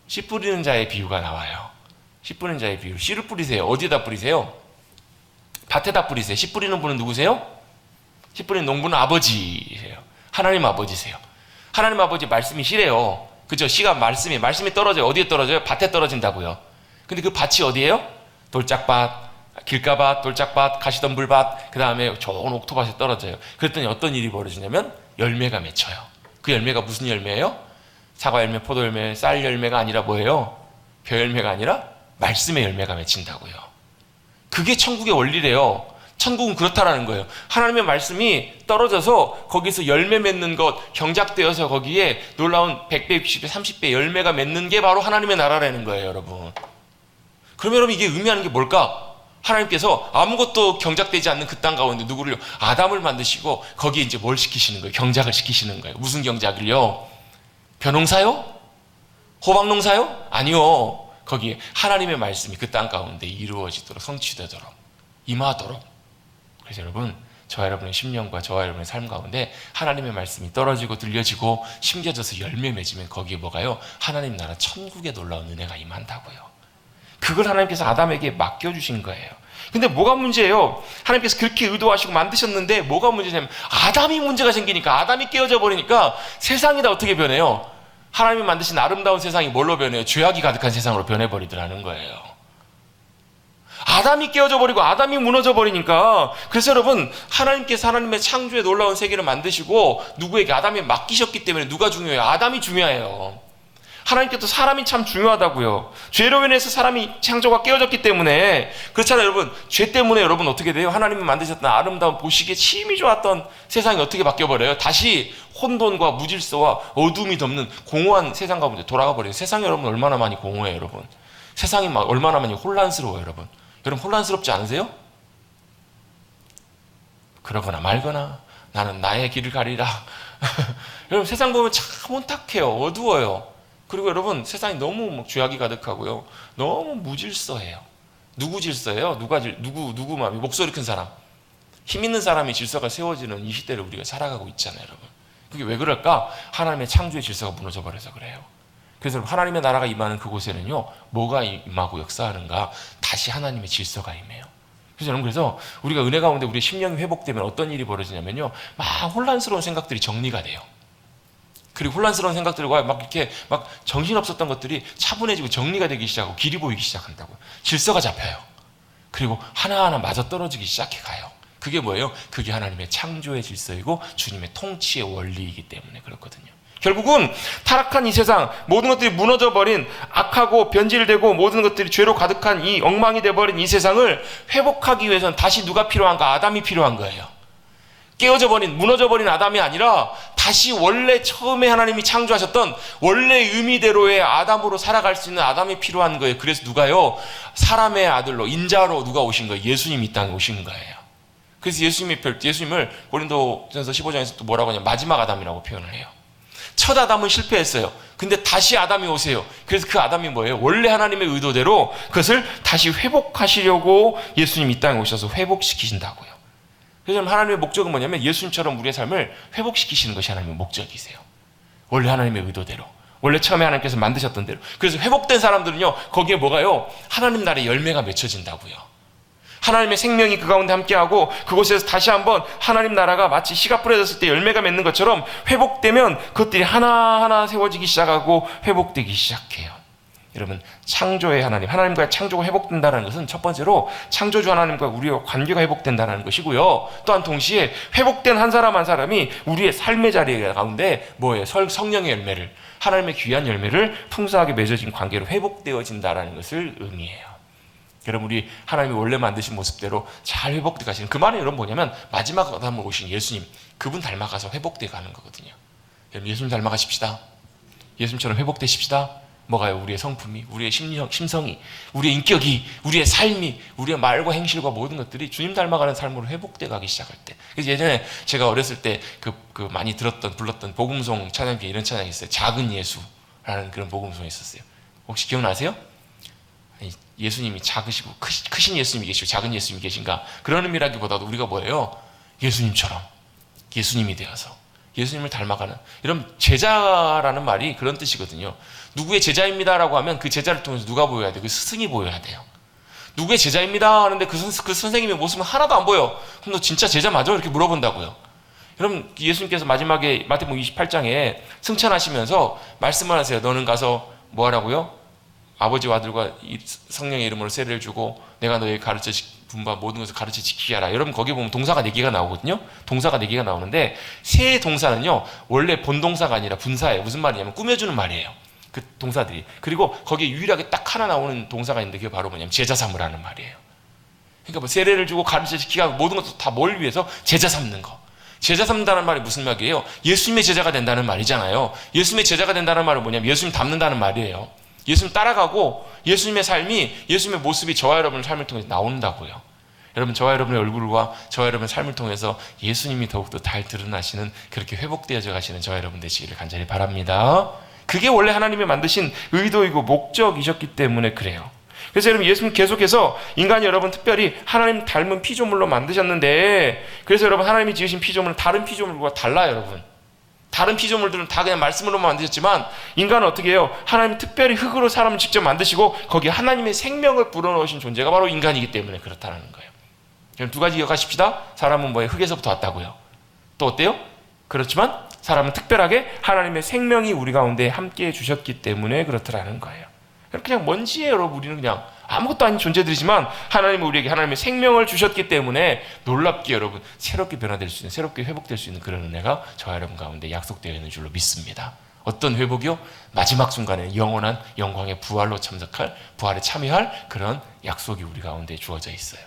씨 뿌리는 자의 비유가 나와요. 씨 뿌리는 자의 비유. 씨를 뿌리세요. 어디에다 뿌리세요? 밭에다 뿌리세요. 씨 뿌리는 분은 누구세요? 씨 뿌리는 농부는 아버지세요. 하나님 아버지세요. 하나님 아버지 말씀이 씨래요. 그죠? 씨가 말씀이 떨어져요. 어디에 떨어져요? 밭에 떨어진다고요. 근데 그 밭이 어디예요? 돌짝밭, 길가밭, 돌짝밭, 가시덤불밭, 그 다음에 좋은 옥토밭에 떨어져요. 그랬더니 어떤 일이 벌어지냐면 열매가 맺혀요. 그 열매가 무슨 열매예요? 사과 열매, 포도 열매, 쌀 열매가 아니라 뭐예요? 벼 열매가 아니라 말씀의 열매가 맺힌다고요. 그게 천국의 원리래요. 천국은 그렇다라는 거예요. 하나님의 말씀이 떨어져서 거기서 열매 맺는 것, 경작되어서 거기에 놀라운 100배, 60배, 30배 열매가 맺는 게 바로 하나님의 나라라는 거예요, 여러분. 그러면 여러분, 이게 의미하는 게 뭘까? 하나님께서 아무것도 경작되지 않는 그 땅 가운데 누구를요? 아담을 만드시고 거기에 이제 뭘 시키시는 거예요? 경작을 시키시는 거예요. 무슨 경작을요? 벼농사요? 호박농사요? 아니요. 거기에 하나님의 말씀이 그 땅 가운데 이루어지도록, 성취되도록, 임하도록. 그래서 여러분, 저와 여러분의 심령과 저와 여러분의 삶 가운데 하나님의 말씀이 떨어지고 들려지고 심겨져서 열매 맺으면 거기에 뭐가요? 하나님 나라 천국에 놀라운 은혜가 임한다고요. 그걸 하나님께서 아담에게 맡겨주신 거예요. 근데 뭐가 문제예요? 하나님께서 그렇게 의도하시고 만드셨는데 뭐가 문제냐면 아담이 문제가 생기니까, 아담이 깨어져 버리니까 세상이 다 어떻게 변해요? 하나님이 만드신 아름다운 세상이 뭘로 변해요? 죄악이 가득한 세상으로 변해버리더라는 거예요. 아담이 깨어져 버리고 아담이 무너져 버리니까. 그래서 여러분, 하나님께서 하나님의 창조의 놀라운 세계를 만드시고 누구에게? 아담에 맡기셨기 때문에 누가 중요해요? 아담이 중요해요. 하나님께서 사람이 참 중요하다고요. 죄로 인해서 사람이 창조가 깨어졌기 때문에. 그렇잖아요 여러분. 죄 때문에 여러분 어떻게 돼요? 하나님이 만드셨던 아름다운 보시기에 침이 좋았던 세상이 어떻게 바뀌어버려요? 다시 혼돈과 무질서와 어둠이 덮는 공허한 세상 가운데 돌아가 버려요. 세상이 여러분 얼마나 많이 공허해요 여러분. 세상이 얼마나 많이 혼란스러워요 여러분. 여러분 혼란스럽지 않으세요? 그러거나 말거나 나는 나의 길을 가리라. 여러분 세상 보면 참 혼탁해요. 어두워요. 그리고 여러분 세상이 너무 죄악이 가득하고요. 너무 무질서해요. 누구 질서예요? 누구 마음이? 목소리 큰 사람, 힘 있는 사람이 질서가 세워지는 이 시대를 우리가 살아가고 있잖아요 여러분. 그게 왜 그럴까? 하나님의 창조의 질서가 무너져 버려서 그래요. 그래서 하나님의 나라가 임하는 그곳에는요 뭐가 임하고 역사하는가? 다시 하나님의 질서가 임해요. 그래서 여러분, 그래서 우리가 은혜 가운데 우리의 심령이 회복되면 어떤 일이 벌어지냐면요 막 혼란스러운 생각들이 정리가 돼요. 그리고 혼란스러운 생각들과 막 이렇게 막 정신없었던 것들이 차분해지고 정리가 되기 시작하고 길이 보이기 시작한다고요. 질서가 잡혀요. 그리고 하나하나 맞아떨어지기 시작해 가요. 그게 뭐예요? 그게 하나님의 창조의 질서이고 주님의 통치의 원리이기 때문에 그렇거든요. 결국은 타락한 이 세상, 모든 것들이 무너져버린, 악하고 변질되고 모든 것들이 죄로 가득한 이 엉망이 돼버린 이 세상을 회복하기 위해서는 다시 누가 필요한가? 아담이 필요한 거예요. 깨어져버린, 무너져버린 아담이 아니라 다시 원래 처음에 하나님이 창조하셨던 원래 의미대로의 아담으로 살아갈 수 있는 아담이 필요한 거예요. 그래서 누가요? 사람의 아들로, 인자로 누가 오신 거예요? 예수님이 이 땅에 오신 거예요. 그래서 예수님을 고린도전서 15장에서 또 뭐라고 하냐면 마지막 아담이라고 표현을 해요. 첫 아담은 실패했어요. 근데 다시 아담이 오세요. 그래서 그 아담이 뭐예요? 원래 하나님의 의도대로 그것을 다시 회복하시려고 예수님이 이 땅에 오셔서 회복시키신다고요. 그래서 하나님의 목적은 뭐냐면 예수님처럼 우리의 삶을 회복시키시는 것이 하나님의 목적이세요. 원래 하나님의 의도대로, 원래 처음에 하나님께서 만드셨던 대로. 그래서 회복된 사람들은요 거기에 뭐가요? 하나님 나라의 열매가 맺혀진다고요. 하나님의 생명이 그 가운데 함께하고 그곳에서 다시 한번 하나님 나라가 마치 씨가 뿌려졌을 때 열매가 맺는 것처럼 회복되면 그것들이 하나하나 세워지기 시작하고 회복되기 시작해요. 여러분, 창조의 하나님과의 창조가 회복된다는 것은 첫 번째로 창조주 하나님과 우리의 관계가 회복된다는 것이고요. 또한 동시에 회복된 한 사람 한 사람이 우리의 삶의 자리 가운데 뭐예요? 성령의 열매를, 하나님의 귀한 열매를 풍성하게 맺어진 관계로 회복되어진다는 것을 의미해요. 여러분, 우리 하나님이 원래 만드신 모습대로 잘 회복돼 가시는 그 말은 여러분 뭐냐면 마지막 아담으로 오신 예수님, 그분 닮아가서 회복돼 가는 거거든요. 여러분, 예수님 닮아가십시다. 예수님처럼 회복되십시다. 뭐가요? 우리의 성품이, 우리의 심성이, 우리의 인격이, 우리의 삶이, 우리의 말과 행실과 모든 것들이 주님 닮아가는 삶으로 회복돼 가기 시작할 때. 그래서 예전에 제가 어렸을 때 그 많이 불렀던 복음송 찬양 중에 이런 찬양이 있어요. 작은 예수라는 그런 복음송이 있었어요. 혹시 기억나세요? 예수님이 작으시고 크신 예수님이 계시고 작은 예수님이 계신가? 그런 의미라기보다도 우리가 뭐예요? 예수님처럼 예수님이 되어서 예수님을 닮아가는, 이런 제자라는 말이 그런 뜻이거든요. 누구의 제자입니다라고 하면 그 제자를 통해서 누가 보여야 돼요? 그 스승이 보여야 돼요. 누구의 제자입니다 하는데 그 선생님의 모습은 하나도 안 보여. 그럼 너 진짜 제자 맞아? 이렇게 물어본다고요. 여러분, 예수님께서 마지막에 마태복음 28장에 승천하시면서 말씀을 하세요. 너는 가서 뭐 하라고요? 아버지와 아들과 성령의 이름으로 세례를 주고 내가 너에게 가르쳐 분바 모든 것을 가르쳐 지키게 하라. 여러분, 거기 보면 동사가 4개가 나오거든요. 동사가 4개가 나오는데 세 동사는요 원래 본동사가 아니라 분사예요. 무슨 말이냐면 꾸며주는 말이에요. 그 동사들이. 그리고 거기에 유일하게 딱 하나 나오는 동사가 있는데 그게 바로 뭐냐면 제자 삼으라는 말이에요. 그러니까 뭐 세례를 주고 가르쳐 지키게 하고 모든 것도 다 뭘 위해서? 제자 삼는 거. 제자 삼는다는 말이 무슨 말이에요? 예수님의 제자가 된다는 말이잖아요. 예수님의 제자가 된다는 말은 뭐냐면 예수님 닮는다는 말이에요. 예수님 따라가고 예수님의 삶이, 예수님의 모습이 저와 여러분의 삶을 통해서 나온다고요. 여러분, 저와 여러분의 얼굴과 저와 여러분의 삶을 통해서 예수님이 더욱더 잘 드러나시는, 그렇게 회복되어져 가시는 저와 여러분 되시기를 간절히 바랍니다. 그게 원래 하나님이 만드신 의도이고 목적이셨기 때문에 그래요. 그래서 여러분 예수님 계속해서 인간이 여러분 특별히 하나님 닮은 피조물로 만드셨는데, 그래서 여러분 하나님이 지으신 피조물은 다른 피조물과 달라요. 여러분 다른 피조물들은 다 그냥 말씀으로만 만드셨지만 인간은 어떻게 해요? 하나님이 특별히 흙으로 사람을 직접 만드시고 거기에 하나님의 생명을 불어넣으신 존재가 바로 인간이기 때문에 그렇다는 거예요. 그럼 두 가지 기억하십시다. 사람은 뭐예요? 흙에서부터 왔다고요. 또 어때요? 그렇지만 사람은 특별하게 하나님의 생명이 우리 가운데 함께해 주셨기 때문에 그렇더라는 거예요. 그냥 먼지예요. 여러분 우리는 그냥 아무것도 아닌 존재들이지만 하나님은 우리에게 하나님의 생명을 주셨기 때문에 놀랍게 여러분 새롭게 변화될 수 있는, 새롭게 회복될 수 있는 그런 은혜가 저와 여러분 가운데 약속되어 있는 줄로 믿습니다. 어떤 회복이요? 마지막 순간에 영원한 영광의 부활로 참석할, 부활에 참여할 그런 약속이 우리 가운데 주어져 있어요.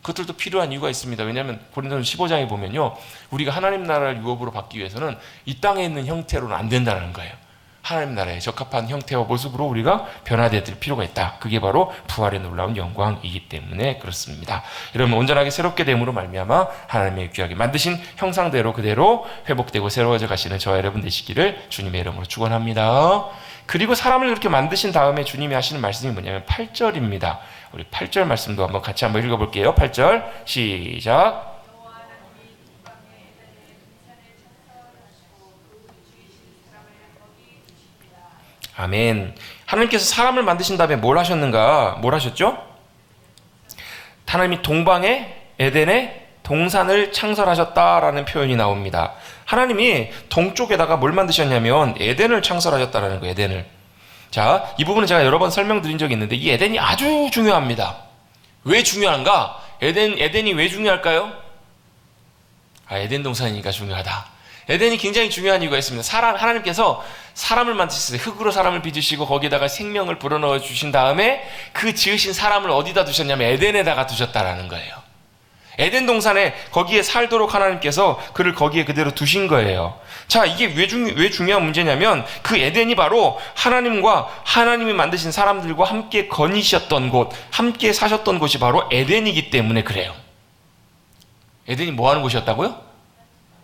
그것들도 필요한 이유가 있습니다. 왜냐하면 고린도전 15장에 보면요, 우리가 하나님 나라를 유업으로 받기 위해서는 이 땅에 있는 형태로는 안 된다는 거예요. 하나님 나라에 적합한 형태와 모습으로 우리가 변화될 필요가 있다. 그게 바로 부활의 놀라운 영광이기 때문에 그렇습니다. 여러분 온전하게 새롭게 됨으로 말미암아 하나님의 귀하게 만드신 형상대로 그대로 회복되고 새로워져 가시는 저와 여러분 되시기를 주님의 이름으로 축원합니다. 그리고 사람을 그렇게 만드신 다음에 주님이 하시는 말씀이 뭐냐면 8절입니다. 우리 8절 말씀도 한번 같이 한번 읽어볼게요. 8절 시작. 아멘. 하나님께서 사람을 만드신 다음에 뭘 하셨는가? 뭘 하셨죠? 하나님이 동방에 에덴에 동산을 창설하셨다라는 표현이 나옵니다. 하나님이 동쪽에다가 뭘 만드셨냐면 에덴을 창설하셨다라는 거예요. 에덴을. 자, 이 부분은 제가 여러 번 설명드린 적이 있는데 이 에덴이 아주 중요합니다. 왜 중요한가? 에덴이 왜 중요할까요? 에덴 동산이니까 중요하다. 에덴이 굉장히 중요한 이유가 있습니다. 하나님께서 사람을 만드셨어요. 흙으로 사람을 빚으시고 거기에다가 생명을 불어넣어 주신 다음에 그 지으신 사람을 어디다 두셨냐면 에덴에다가 두셨다라는 거예요. 에덴 동산에 거기에 살도록 하나님께서 그를 거기에 그대로 두신 거예요. 자, 이게 왜 중요한 문제냐면 그 에덴이 바로 하나님과 하나님이 만드신 사람들과 함께 거니셨던 곳, 함께 사셨던 곳이 바로 에덴이기 때문에 그래요. 에덴이 뭐 하는 곳이었다고요?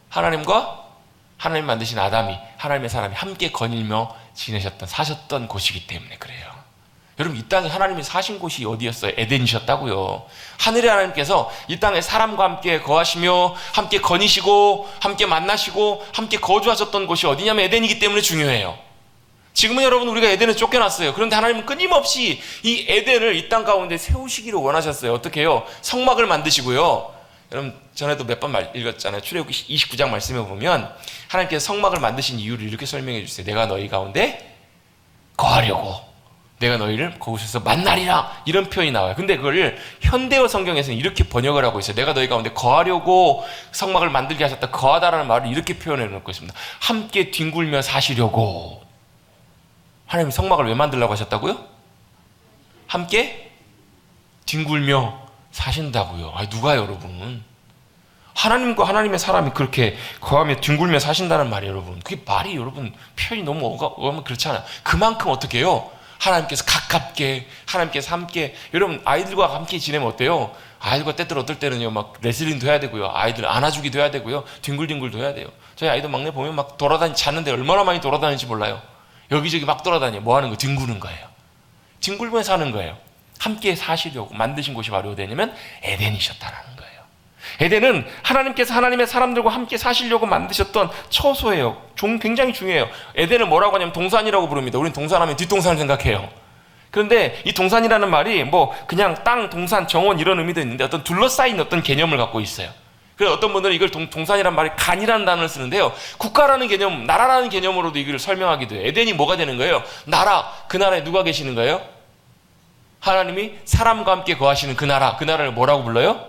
하나님과 하나님 만드신 아담이, 하나님의 사람이 함께 거닐며 지내셨던, 사셨던 곳이기 때문에 그래요. 여러분 이 땅에 하나님이 사신 곳이 어디였어요? 에덴이셨다고요. 하늘의 하나님께서 이 땅에 사람과 함께 거하시며 함께 거니시고 함께 만나시고 함께 거주하셨던 곳이 어디냐면 에덴이기 때문에 중요해요. 지금은 여러분 우리가 에덴에 쫓겨났어요. 그런데 하나님은 끊임없이 이 에덴을 이 땅 가운데 세우시기를 원하셨어요. 어떻게 해요? 성막을 만드시고요. 여러분 전에도 몇 번 읽었잖아요. 출애굽기 29장 말씀에 보면 하나님께서 성막을 만드신 이유를 이렇게 설명해 주세요. 내가 너희 가운데 거하려고, 내가 너희를 거기서 만나리라, 이런 표현이 나와요. 근데 그걸 현대어 성경에서는 이렇게 번역을 하고 있어요. 내가 너희 가운데 거하려고 성막을 만들게 하셨다. 거하다라는 말을 이렇게 표현해 놓고 있습니다. 함께 뒹굴며 사시려고. 하나님이 성막을 왜 만들려고 하셨다고요? 함께 뒹굴며 사신다고요. 누가요, 여러분? 하나님과 하나님의 사람이 그렇게 거하며 뒹굴며 사신다는 말이에요, 여러분. 그게 말이 여러분 표현이 너무 어가면 그렇잖아요. 그만큼 어떻게 해요? 하나님께서 가깝게, 하나님께서 함께. 여러분 아이들과 함께 지내면 어때요? 아이들과 때때로 어떨 때는요 막 레슬링도 해야 되고요, 아이들 안아주기도 해야 되고요, 뒹굴뒹굴도 해야 돼요. 저희 아이들 막내 보면 막 자는데 얼마나 많이 돌아다니는지 몰라요. 여기저기 막 돌아다녀. 뭐 하는 거? 뒹구는 거예요. 뒹굴며 사는 거예요. 함께 사시려고 만드신 곳이 바로 어디냐면 에덴이셨다라는 거예요. 에덴은 하나님께서 하나님의 사람들과 함께 사시려고 만드셨던 처소예요. 굉장히 중요해요. 에덴을 뭐라고 하냐면 동산이라고 부릅니다. 우린 동산하면 뒷동산을 생각해요. 그런데 이 동산이라는 말이 뭐 그냥 땅, 동산, 정원 이런 의미도 있는데 어떤 둘러싸인 어떤 개념을 갖고 있어요. 그래서 어떤 분들은 이걸 동산이라는 말이 간이라는 단어를 쓰는데요, 국가라는 개념, 나라라는 개념으로도 이걸 설명하기도 해요. 에덴이 뭐가 되는 거예요? 나라. 그 나라에 누가 계시는 거예요? 하나님이 사람과 함께 거하시는 그 나라. 그 나라를 뭐라고 불러요?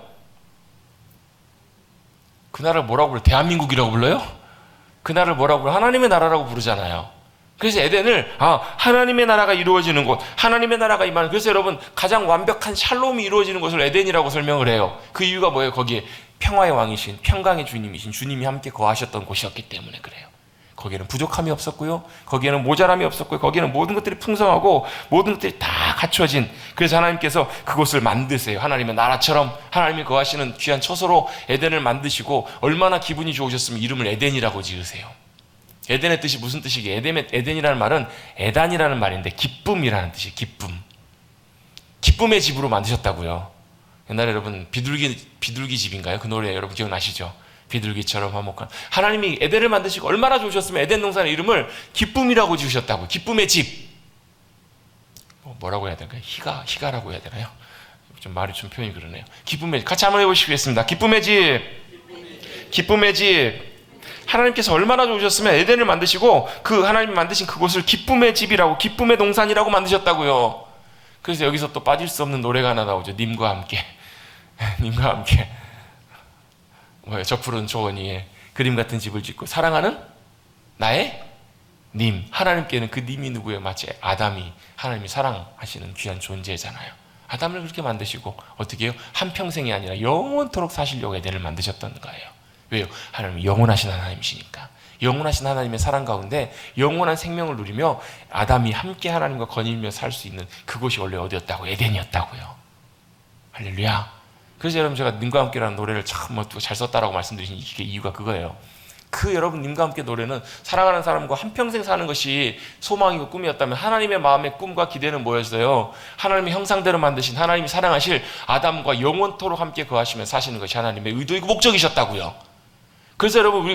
그 나라를 뭐라고 불러요? 대한민국이라고 불러요? 그 나라를 뭐라고 불러요? 하나님의 나라라고 부르잖아요. 그래서 에덴을 하나님의 나라가 이루어지는 곳, 하나님의 나라가 임하는. 그래서 여러분 가장 완벽한 샬롬이 이루어지는 곳을 에덴이라고 설명을 해요. 그 이유가 뭐예요? 거기에 평화의 왕이신, 평강의 주님이신 주님이 함께 거하셨던 곳이었기 때문에 그래요. 거기에는 부족함이 없었고요, 거기에는 모자람이 없었고요, 거기에는 모든 것들이 풍성하고 모든 것들이 다 갖춰진. 그래서 하나님께서 그곳을 만드세요. 하나님의 나라처럼 하나님이 거하시는 귀한 처소로 에덴을 만드시고 얼마나 기분이 좋으셨으면 이름을 에덴이라고 지으세요. 에덴의 뜻이 무슨 뜻이게? 에덴이라는 말은 에단이라는 말인데 기쁨이라는 뜻이에요. 기쁨. 기쁨의 집으로 만드셨다고요. 옛날에 여러분 비둘기 집인가요? 그 노래 여러분 기억나시죠? 비둘기처럼 화목한 하나님이 에덴을 만드시고 얼마나 좋으셨으면 에덴 동산의 이름을 기쁨이라고 지으셨다고. 기쁨의 집. 뭐라고 해야 될까요? 희가라고 해야 되나요? 좀 말이 좀 표현이 그러네요. 기쁨의 집. 같이 한번 해보시겠습니다. 기쁨의 집. 기쁨의 집. 하나님께서 얼마나 좋으셨으면 에덴을 만드시고 그 하나님이 만드신 그곳을 기쁨의 집이라고, 기쁨의 동산이라고 만드셨다고요. 그래서 여기서 또 빠질 수 없는 노래가 하나 나오죠. 님과 함께. 님과 함께. 저 푸른 초원 위에 그림 같은 집을 짓고 사랑하는 나의 님. 하나님께는 그 님이 누구예요? 마치 아담이 하나님이 사랑하시는 귀한 존재잖아요. 아담을 그렇게 만드시고 어떻게 해요? 한평생이 아니라 영원토록 사시려고 에덴을 만드셨던 거예요. 왜요? 하나님은 영원하신 하나님이시니까. 영원하신 하나님의 사랑 가운데 영원한 생명을 누리며 아담이 함께 하나님과 거닐며 살 수 있는 그곳이 원래 어디였다고? 에덴이었다고요. 할렐루야. 그래서 여러분 제가 님과 함께라는 노래를 참 잘 썼다라고 말씀드린 이유가 그거예요. 그 여러분 님과 함께 노래는 사랑하는 사람과 한평생 사는 것이 소망이고 꿈이었다면 하나님의 마음의 꿈과 기대는 뭐였어요? 하나님의 형상대로 만드신 하나님이 사랑하실 아담과 영원토록 함께 거하시며 사시는 것이 하나님의 의도이고 목적이셨다고요. 그래서 여러분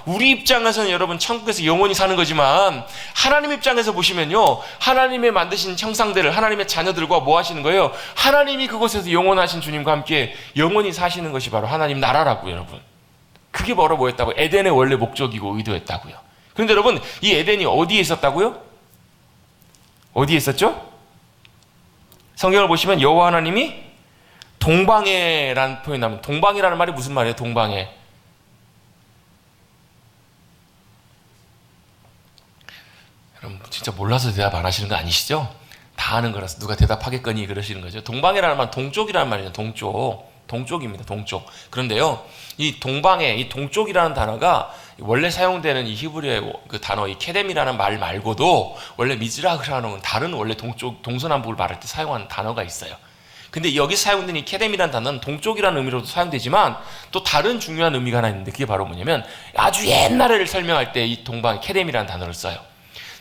우리 입장에서는 여러분 천국에서 영원히 사는 거지만 하나님 입장에서 보시면요, 하나님의 만드신 형상들을 하나님의 자녀들과 뭐 하시는 거예요? 하나님이 그곳에서 영원하신 주님과 함께 영원히 사시는 것이 바로 하나님 나라라고요. 여러분 그게 바로 뭐였다고? 에덴의 원래 목적이고 의도였다고요. 그런데 여러분 이 에덴이 어디에 있었다고요? 어디에 있었죠? 성경을 보시면 여호와 하나님이 동방에라는 표현이 나옵니다. 동방이라는 말이 무슨 말이에요? 동방에. 여러분 진짜 몰라서 대답 안 하시는 거 아니시죠? 다 아는 거라서 누가 대답하겠거니 그러시는 거죠. 동방이라는 말은 동쪽이라는 말이죠. 동쪽입니다. 동쪽. 그런데요, 이 동방에 이 동쪽이라는 단어가 원래 사용되는 이 히브리어의 그 단어 이 케뎀이라는 말 말고도 원래 미즈라흐라는 다른 원래 동서남북을 말할 때 사용하는 단어가 있어요. 근데 여기 사용된 이 케뎀이라는 단어는 동쪽이라는 의미로도 사용되지만 또 다른 중요한 의미가 하나 있는데 그게 바로 뭐냐면 아주 옛날을 설명할 때 이 동방에 케뎀이라는 단어를 써요.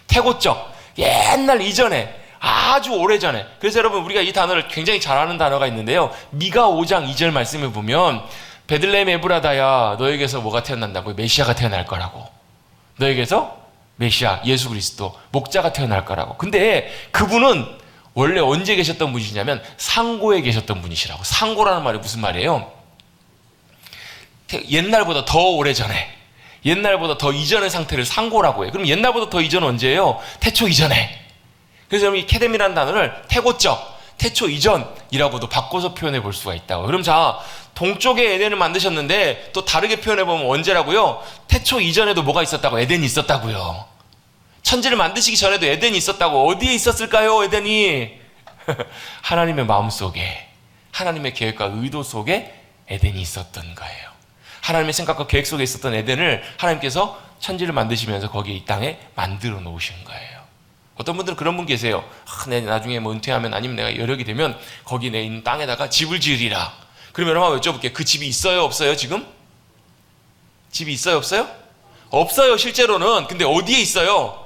태고적, 옛날 이전에, 아주 오래전에. 그래서 여러분 우리가 이 단어를 굉장히 잘 아는 단어가 있는데요, 미가 5장 2절 말씀에 보면 베들레헴 에브라다야 너에게서 뭐가 태어난다고? 메시아가 태어날 거라고. 너에게서 메시아 예수 그리스도 목자가 태어날 거라고. 근데 그분은 원래 언제 계셨던 분이시냐면 상고에 계셨던 분이시라고. 상고라는 말이 무슨 말이에요? 옛날보다 더 오래전에, 옛날보다 더 이전의 상태를 상고라고 해요. 그럼 옛날보다 더 이전은 언제예요? 태초 이전에. 그래서 이 케뎀이라는 단어를 태고적, 태초 이전이라고도 바꿔서 표현해 볼 수가 있다고. 그럼 자, 동쪽에 에덴을 만드셨는데 또 다르게 표현해 보면 언제라고요? 태초 이전에도 뭐가 있었다고? 에덴이 있었다고요. 천지를 만드시기 전에도 에덴이 있었다고. 어디에 있었을까요? 에덴이 하나님의 마음속에, 하나님의 계획과 의도 속에 에덴이 있었던 거예요. 하나님의 생각과 계획 속에 있었던 에덴을 하나님께서 천지를 만드시면서 거기에 이 땅에 만들어 놓으신 거예요. 어떤 분들은 그런 분 계세요. 내 나중에 뭐 은퇴하면 아니면 내가 여력이 되면 거기 내 있는 땅에다가 집을 지으리라. 그러면 여러분 여쭤볼게요. 그 집이 있어요? 없어요? 지금? 집이 있어요? 없어요? 없어요 실제로는. 근데 어디에 있어요?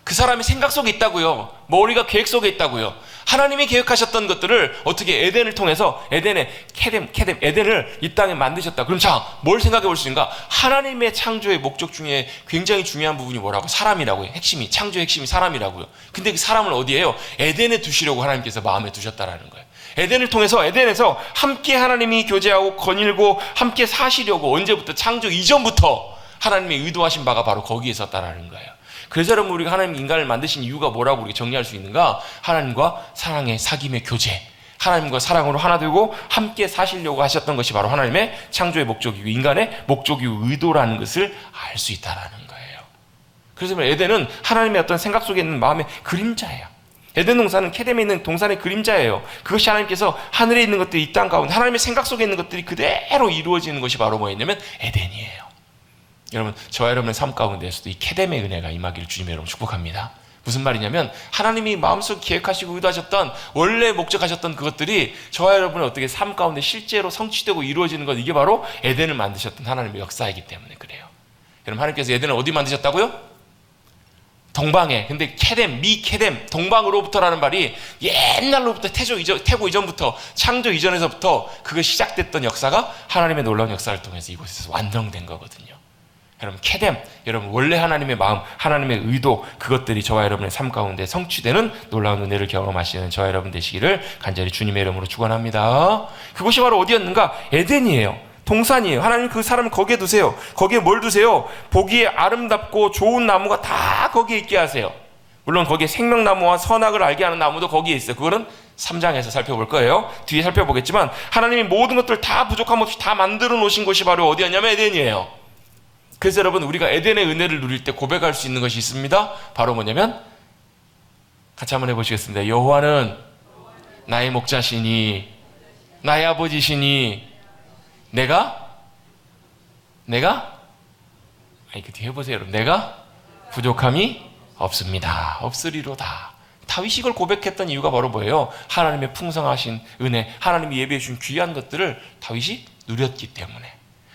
그 사람의 생각 속에 있다고요. 머리가 계획 속에 있다고요. 하나님이 계획하셨던 것들을 어떻게 에덴을 통해서 에덴의 케뎀 에덴을 이 땅에 만드셨다. 그럼 자, 뭘 생각해 볼 수 있는가? 하나님의 창조의 목적 중에 굉장히 중요한 부분이 뭐라고? 사람이라고요. 핵심이, 창조의 핵심이 사람이라고요. 근데 그 사람을 어디에요? 에덴에 두시려고 하나님께서 마음에 두셨다라는 거예요. 에덴을 통해서 에덴에서 함께 하나님이 교제하고 거닐고 함께 사시려고 언제부터? 창조 이전부터 하나님의 의도하신 바가 바로 거기에 있었다라는 거예요. 그래서 여러분 우리가 하나님 인간을 만드신 이유가 뭐라고 우리가 정리할 수 있는가? 하나님과 사랑의 사귐의 교제, 하나님과 사랑으로 하나 되고 함께 사시려고 하셨던 것이 바로 하나님의 창조의 목적이고 인간의 목적이고 의도라는 것을 알 수 있다라는 거예요. 그래서 에덴은 하나님의 어떤 생각 속에 있는 마음의 그림자예요. 에덴 동산은 케뎀에 있는 동산의 그림자예요. 그것이 하나님께서 하늘에 있는 것들이 이 땅 가운데 하나님의 생각 속에 있는 것들이 그대로 이루어지는 것이 바로 뭐였냐면 에덴이에요. 여러분 저와 여러분의 삶 가운데에서도 이 케뎀의 은혜가 임하기를 주님의 이름으로 축복합니다. 무슨 말이냐면 하나님이 마음속에 계획하시고 의도하셨던 원래 목적하셨던 그것들이 저와 여러분의 어떻게 삶 가운데 실제로 성취되고 이루어지는 것, 이게 바로 에덴을 만드셨던 하나님의 역사이기 때문에 그래요. 여러분 하나님께서 에덴을 어디 만드셨다고요? 동방에. 근데 케뎀, 미케뎀, 동방으로부터라는 말이 옛날로부터 태고 이전부터, 창조 이전에서부터 그거 시작됐던 역사가 하나님의 놀라운 역사를 통해서 이곳에서 완성된 거거든요. 여러분, 케뎀, 여러분 원래 하나님의 마음, 하나님의 의도, 그것들이 저와 여러분의 삶 가운데 성취되는 놀라운 은혜를 경험하시는 저와 여러분 되시기를 간절히 주님의 이름으로 축원합니다. 그곳이 바로 어디였는가? 에덴이에요. 동산이에요. 하나님 그 사람을 거기에 두세요. 거기에 뭘 두세요? 보기에 아름답고 좋은 나무가 다 거기에 있게 하세요. 물론 거기에 생명나무와 선악을 알게 하는 나무도 거기에 있어요. 그거는 3장에서 살펴볼 거예요. 뒤에 살펴보겠지만 하나님이 모든 것들 다 부족함 없이 다 만들어 놓으신 곳이 바로 어디였냐면 에덴이에요. 그래서 여러분, 우리가 에덴의 은혜를 누릴 때 고백할 수 있는 것이 있습니다. 바로 뭐냐면, 같이 한번 해보시겠습니다. 여호와는 나의 목자시니, 나의 아버지시니, 내가 그 뒤에 해보세요, 여러분. 내가 부족함이 없습니다. 없으리로다. 다윗이 이걸 고백했던 이유가 바로 뭐예요? 하나님의 풍성하신 은혜, 하나님이 예비해 주신 귀한 것들을 다윗이 누렸기 때문에,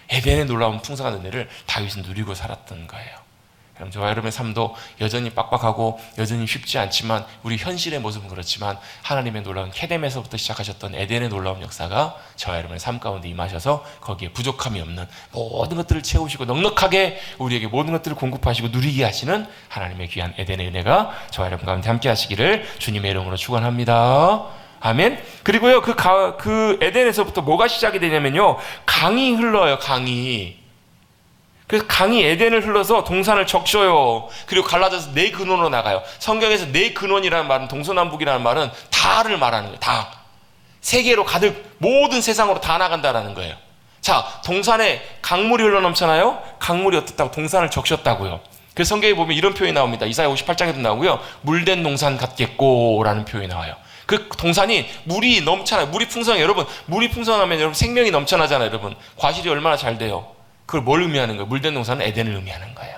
에덴의 놀라운 풍성한 은혜를 다윗은 누리고 살았던 거예요. 그럼 저와 여러분의 삶도 여전히 빡빡하고 여전히 쉽지 않지만, 우리 현실의 모습은 그렇지만 하나님의 놀라운 케뎀에서부터 시작하셨던 에덴의 놀라운 역사가 저와 여러분의 삶 가운데 임하셔서 거기에 부족함이 없는 모든 것들을 채우시고 넉넉하게 우리에게 모든 것들을 공급하시고 누리게 하시는 하나님의 귀한 에덴의 은혜가 저와 여러분 가운데 함께 하시기를 주님의 이름으로 축원합니다. 아멘. 그리고요, 그 에덴에서부터 뭐가 시작이 되냐면요, 강이 흘러요. 그래서 강이 에덴을 흘러서 동산을 적셔요. 그리고 갈라져서 네 근원으로 나가요. 성경에서 네 근원이라는 말은, 동서남북이라는 말은 다를 말하는 거예요. 다. 세계로 가득 모든 세상으로 다 나간다라는 거예요. 자, 동산에 강물이 흘러넘쳐나요? 강물이 어떻다고? 동산을 적셨다고요. 그래서 성경에 보면 이런 표현이 나옵니다. 이사야 58장에도 나오고요. 물된 동산 같겠고라는 표현이 나와요. 그 동산이 물이 넘쳐나요. 물이 풍성해요. 여러분, 물이 풍성하면 여러분 생명이 넘쳐나잖아요. 여러분, 과실이 얼마나 잘 돼요. 그걸 뭘 의미하는 거예요? 물된 동산은 에덴을 의미하는 거예요.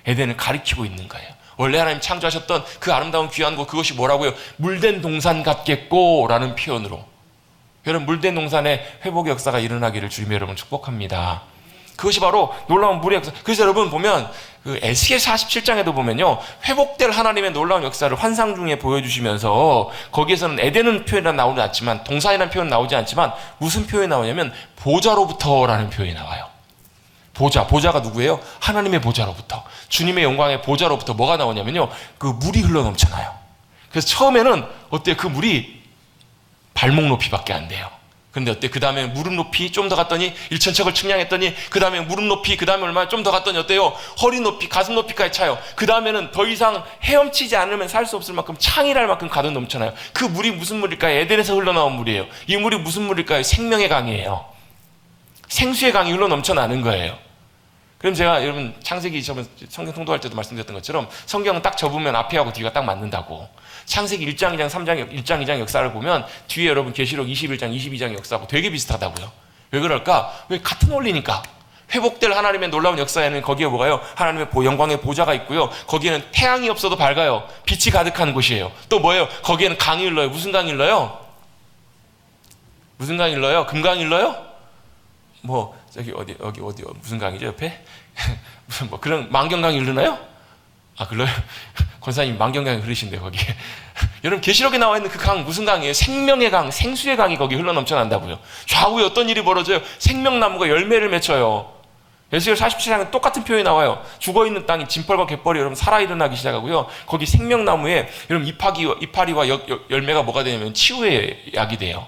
에덴을 가리키고 있는 거예요. 원래 하나님 창조하셨던 그 아름다운 귀한 곳, 그것이 뭐라고요? 물된 동산 같겠고 라는 표현으로. 여러분, 물된 동산의 회복의 역사가 일어나기를 주님의 여러분 축복합니다. 그것이 바로 놀라운 물의 역사. 그래서 여러분 보면 그 에스겔 47장에도 보면요, 회복될 하나님의 놀라운 역사를 환상 중에 보여주시면서, 거기에서는 에덴은 표현이 나오지 않지만, 동산이라는 표현은 나오지 않지만 무슨 표현이 나오냐면 보좌로부터라는 표현이 나와요. 보좌가 누구예요? 하나님의 보좌로부터, 주님의 영광의 보좌로부터 뭐가 나오냐면요, 그 물이 흘러넘쳐나요. 그래서 처음에는 어때요? 그 물이 발목 높이밖에 안 돼요. 근데 어때? 그 다음에 무릎 높이 좀 더 갔더니 1,000척을 측량했더니, 그 다음에 무릎 높이, 그 다음에 얼마 좀 더 갔더니 어때요? 허리 높이, 가슴 높이까지 차요. 그 다음에는 더 이상 헤엄치지 않으면 살 수 없을 만큼, 창이랄 만큼 가득 넘쳐나요. 그 물이 무슨 물일까요? 에덴에서 흘러나온 물이에요. 이 물이 무슨 물일까요? 생명의 강이에요. 생수의 강이 흘러넘쳐나는 거예요. 그럼 제가 여러분, 창세기 성경 통독할 때도 말씀드렸던 것처럼, 성경은 딱 접으면 앞에하고 뒤가 딱 맞는다고. 창세기 1장, 2장, 3장, 1장, 2장 역사를 보면 뒤에 여러분 계시록 21장, 22장 역사하고 되게 비슷하다고요. 왜 그럴까? 왜? 같은 원리니까. 회복될 하나님의 놀라운 역사에는 거기에 뭐가요? 하나님의 영광의 보좌가 있고요. 거기에는 태양이 없어도 밝아요. 빛이 가득한 곳이에요. 또 뭐예요? 거기에는 강이 흘러요. 무슨 강이 흘러요? 무슨 강이 흘러요? 금강이 흘러요? 뭐 저기 어디 무슨 강이죠? 옆에 무슨 뭐 그런 만경강이 흐르나요? 아, 그래요? 권사님 만경강이 흐르신대요 거기에. 여러분, 계시록에 나와 있는 그 강 무슨 강이에요? 생명의 강, 생수의 강이 거기 흘러넘쳐난다고요. 좌우에 어떤 일이 벌어져요? 생명나무가 열매를 맺혀요. 에스겔 47장에 똑같은 표현이 나와요. 죽어있는 땅이 진펄과 갯벌이 여러분 살아 일어나기 시작하고요. 거기 생명나무에 여러분 이파리와 열매가 뭐가 되냐면 치유의 약이 돼요.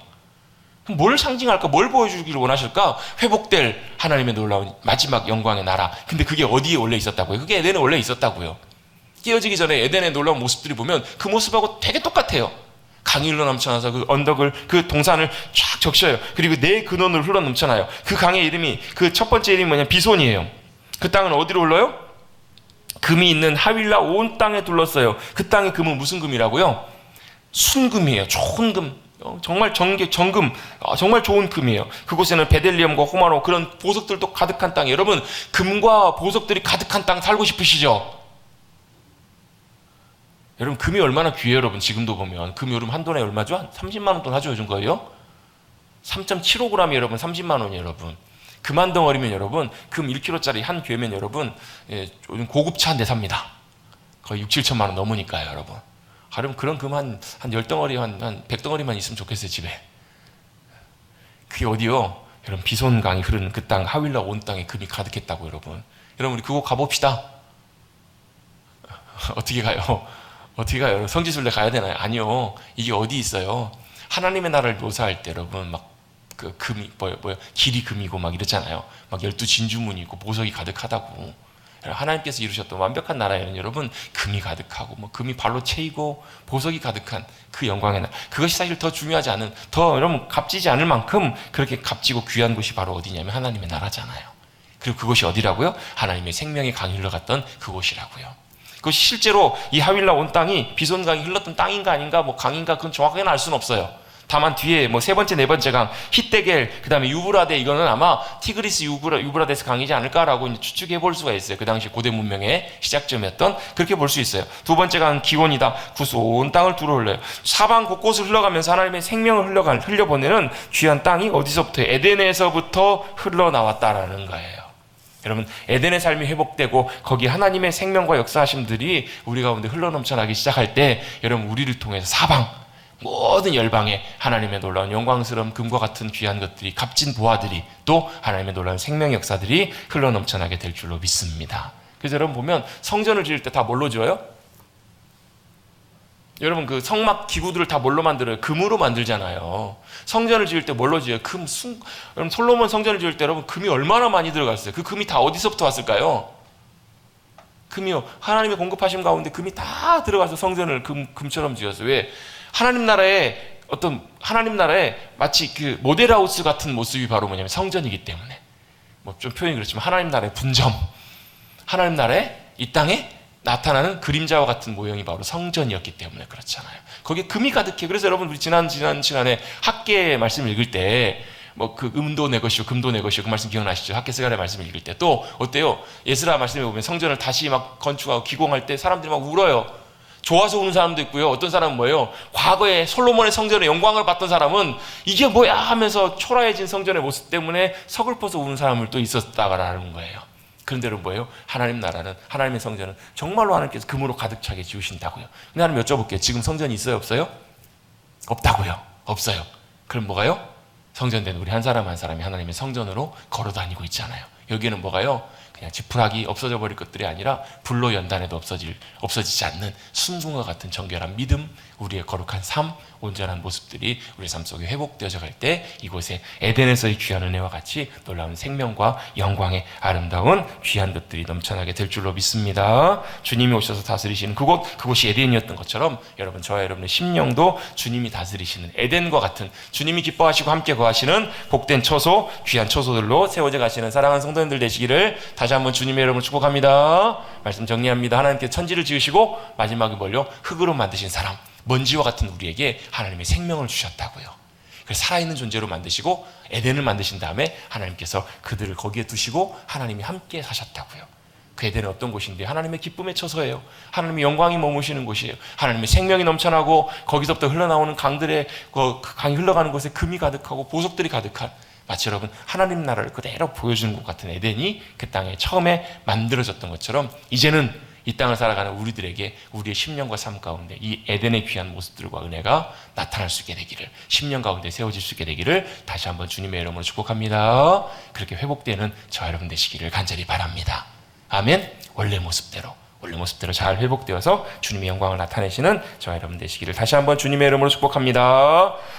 그럼 뭘 상징할까? 뭘 보여주기를 원하실까? 회복될 하나님의 놀라운 마지막 영광의 나라. 근데 그게 어디에 원래 있었다고요? 그게 에덴에 원래 있었다고요. 깨어지기 전에 에덴의 놀라운 모습들이 보면 그 모습하고 되게 똑같아요. 강이 흘러넘쳐나서 그 언덕을, 그 동산을 쫙 적셔요. 그리고 네 근원으로 흘러넘쳐나요. 그 강의 이름이, 그 첫 번째 이름이 뭐냐? 비손이에요. 그 땅은 어디로 흘러요? 금이 있는 하윌라 온 땅에 둘렀어요. 그 땅의 금은 무슨 금이라고요? 순금이에요. 좋은 금. 정말 정금, 정말 좋은 금이에요. 그곳에는 베델리엄과 호마노, 그런 보석들도 가득한 땅이에요. 여러분, 금과 보석들이 가득한 땅 살고 싶으시죠? 여러분, 금이 얼마나 귀해요. 여러분, 지금도 보면 금 여러분 한 돈에 얼마죠? 한 30만 원 돈 하죠, 요즘 거예요? 3.75g이 여러분 30만 원이에요. 여러분, 금 한 덩어리면 여러분, 금 1kg짜리 한 괴면 여러분, 요즘 고급차 한 대 삽니다. 거의 6, 7천만 원 넘으니까요, 여러분. 그럼 그런 금 한 10덩어리, 한 100덩어리만 있으면 좋겠어요, 집에. 그게 어디요? 여러분, 비손강이 흐르는 그 땅, 하윌라 온 땅에 금이 가득했다고, 여러분. 여러분, 우리 그거 가봅시다. 어떻게 가요? 어떻게 가요? 성지순례 가야 되나요? 아니요. 이게 어디 있어요? 하나님의 나라를 묘사할 때, 여러분, 막, 그 금이, 길이 금이고 막 이랬잖아요. 막 12진주문이 있고 보석이 가득하다고. 하나님께서 이루셨던 완벽한 나라에는 여러분, 금이 가득하고, 뭐, 금이 발로 채이고, 보석이 가득한 그 영광의 나라. 그것이 사실 더 중요하지 않은, 더 여러분, 값지지 않을 만큼 그렇게 값지고 귀한 곳이 바로 어디냐면 하나님의 나라잖아요. 그리고 그것이 어디라고요? 하나님의 생명의 강이 흘러갔던 그곳이라고요. 그것이 실제로 이 하윌라 온 땅이 비손강이 흘렀던 땅인가 아닌가, 뭐 강인가, 그건 정확하게는 알 수는 없어요. 다만 뒤에 뭐 세 번째, 네 번째 강, 히데겔, 그 다음에 유브라데, 이거는 아마 티그리스 유브라데스 강이지 않을까라고 이제 추측해 볼 수가 있어요. 그 당시 고대 문명의 시작점이었던, 그렇게 볼 수 있어요. 두 번째 강은 기원이다. 구온 땅을 두루 흘러요. 사방 곳곳을 흘러가면서 하나님의 생명을 흘려보내는 귀한 땅이 어디서부터? 에덴에서부터 흘러나왔다라는 거예요. 여러분, 에덴의 삶이 회복되고 거기 하나님의 생명과 역사하심들이 우리 가운데 흘러넘쳐나기 시작할 때, 여러분, 우리를 통해서 사방 모든 열방에 하나님의 놀라운 영광스러운 금과 같은 귀한 것들이, 값진 보화들이, 또 하나님의 놀라운 생명 역사들이 흘러넘쳐나게 될 줄로 믿습니다. 그래서 여러분 보면 성전을 지을 때 다 뭘로 지어요? 여러분, 그 성막 기구들을 다 뭘로 만들어요? 금으로 만들잖아요. 성전을 지을 때 뭘로 지어요? 여러분, 솔로몬 성전을 지을 때 여러분, 금이 얼마나 많이 들어갔어요? 그 금이 다 어디서부터 왔을까요? 금이요. 하나님의 공급하심 가운데 금이 다 들어가서 성전을 금처럼 지었어요. 왜? 하나님 나라에 마치 그 모델하우스 같은 모습이 바로 뭐냐면 성전이기 때문에, 뭐 좀 표현이 그렇지만 하나님 나라의 분점, 하나님 나라의 이 땅에 나타나는 그림자와 같은 모형이 바로 성전이었기 때문에 그렇잖아요. 거기에 금이 가득해. 그래서 여러분, 우리 지난 시간에 학계 말씀을 읽을 때 뭐 그 음도 내 것이요 금도 내 것이요, 그 말씀 기억나시죠? 학계 스가랴 말씀을 읽을 때 또 어때요? 예스라 말씀에 보면 성전을 다시 막 건축하고 기공할 때 사람들이 막 울어요. 좋아서 우는 사람도 있고요. 어떤 사람은 뭐예요? 과거에 솔로몬의 성전의 영광을 봤던 사람은 이게 뭐야 하면서 초라해진 성전의 모습 때문에 서글퍼서 우는 사람을 또 있었다라는 거예요. 그런데 여러분 뭐예요? 하나님 나라는, 하나님의 성전은 정말로 하나님께서 금으로 가득 차게 지으신다고요. 근데 하나님 여쭤볼게요. 지금 성전이 있어요? 없어요? 없다고요. 없어요. 그럼 뭐가요? 성전된 우리 한 사람 한 사람이 하나님의 성전으로 걸어 다니고 있잖아요. 여기에는 뭐가요? 그냥 지푸라기 없어져 버릴 것들이 아니라 불로 연단해도 없어지지 않는 순금과 같은 정결한 믿음, 우리의 거룩한 삶, 온전한 모습들이 우리 삶 속에 회복되어져 갈 때 이곳에 에덴에서의 귀한 은혜와 같이 놀라운 생명과 영광의 아름다운 귀한 것들이 넘쳐나게 될 줄로 믿습니다. 주님이 오셔서 다스리시는 그곳이 에덴이었던 것처럼 여러분, 저와 여러분의 심령도 주님이 다스리시는 에덴과 같은, 주님이 기뻐하시고 함께 거하시는 복된 처소, 귀한 처소들로 세워져 가시는 사랑하는 성도님들 되시기를 다시 한번 주님의 이름으로 축복합니다. 말씀 정리합니다. 하나님께서 천지를 지으시고 마지막에 뭘요? 흙으로 만드신 사람, 먼지와 같은 우리에게 하나님의 생명을 주셨다고요. 그래서 살아있는 존재로 만드시고 에덴을 만드신 다음에 하나님께서 그들을 거기에 두시고 하나님이 함께 사셨다고요. 그 에덴은 어떤 곳인데? 하나님의 기쁨의 처소예요. 하나님의 영광이 머무시는 곳이에요. 하나님의 생명이 넘쳐나고 거기서부터 흘러나오는 강들의 그 강이 흘러가는 곳에 금이 가득하고 보석들이 가득한, 마치 여러분 하나님 나라를 그대로 보여주는 것 같은 에덴이 그 땅에 처음에 만들어졌던 것처럼, 이제는 이 땅을 살아가는 우리들에게 우리의 심령과 삶 가운데 이 에덴의 귀한 모습들과 은혜가 나타날 수 있게 되기를, 10년 가운데 세워질 수 있게 되기를 다시 한번 주님의 이름으로 축복합니다. 그렇게 회복되는 저와 여러분 되시기를 간절히 바랍니다. 아멘. 원래 모습대로 잘 회복되어서 주님의 영광을 나타내시는 저와 여러분 되시기를 다시 한번 주님의 이름으로 축복합니다.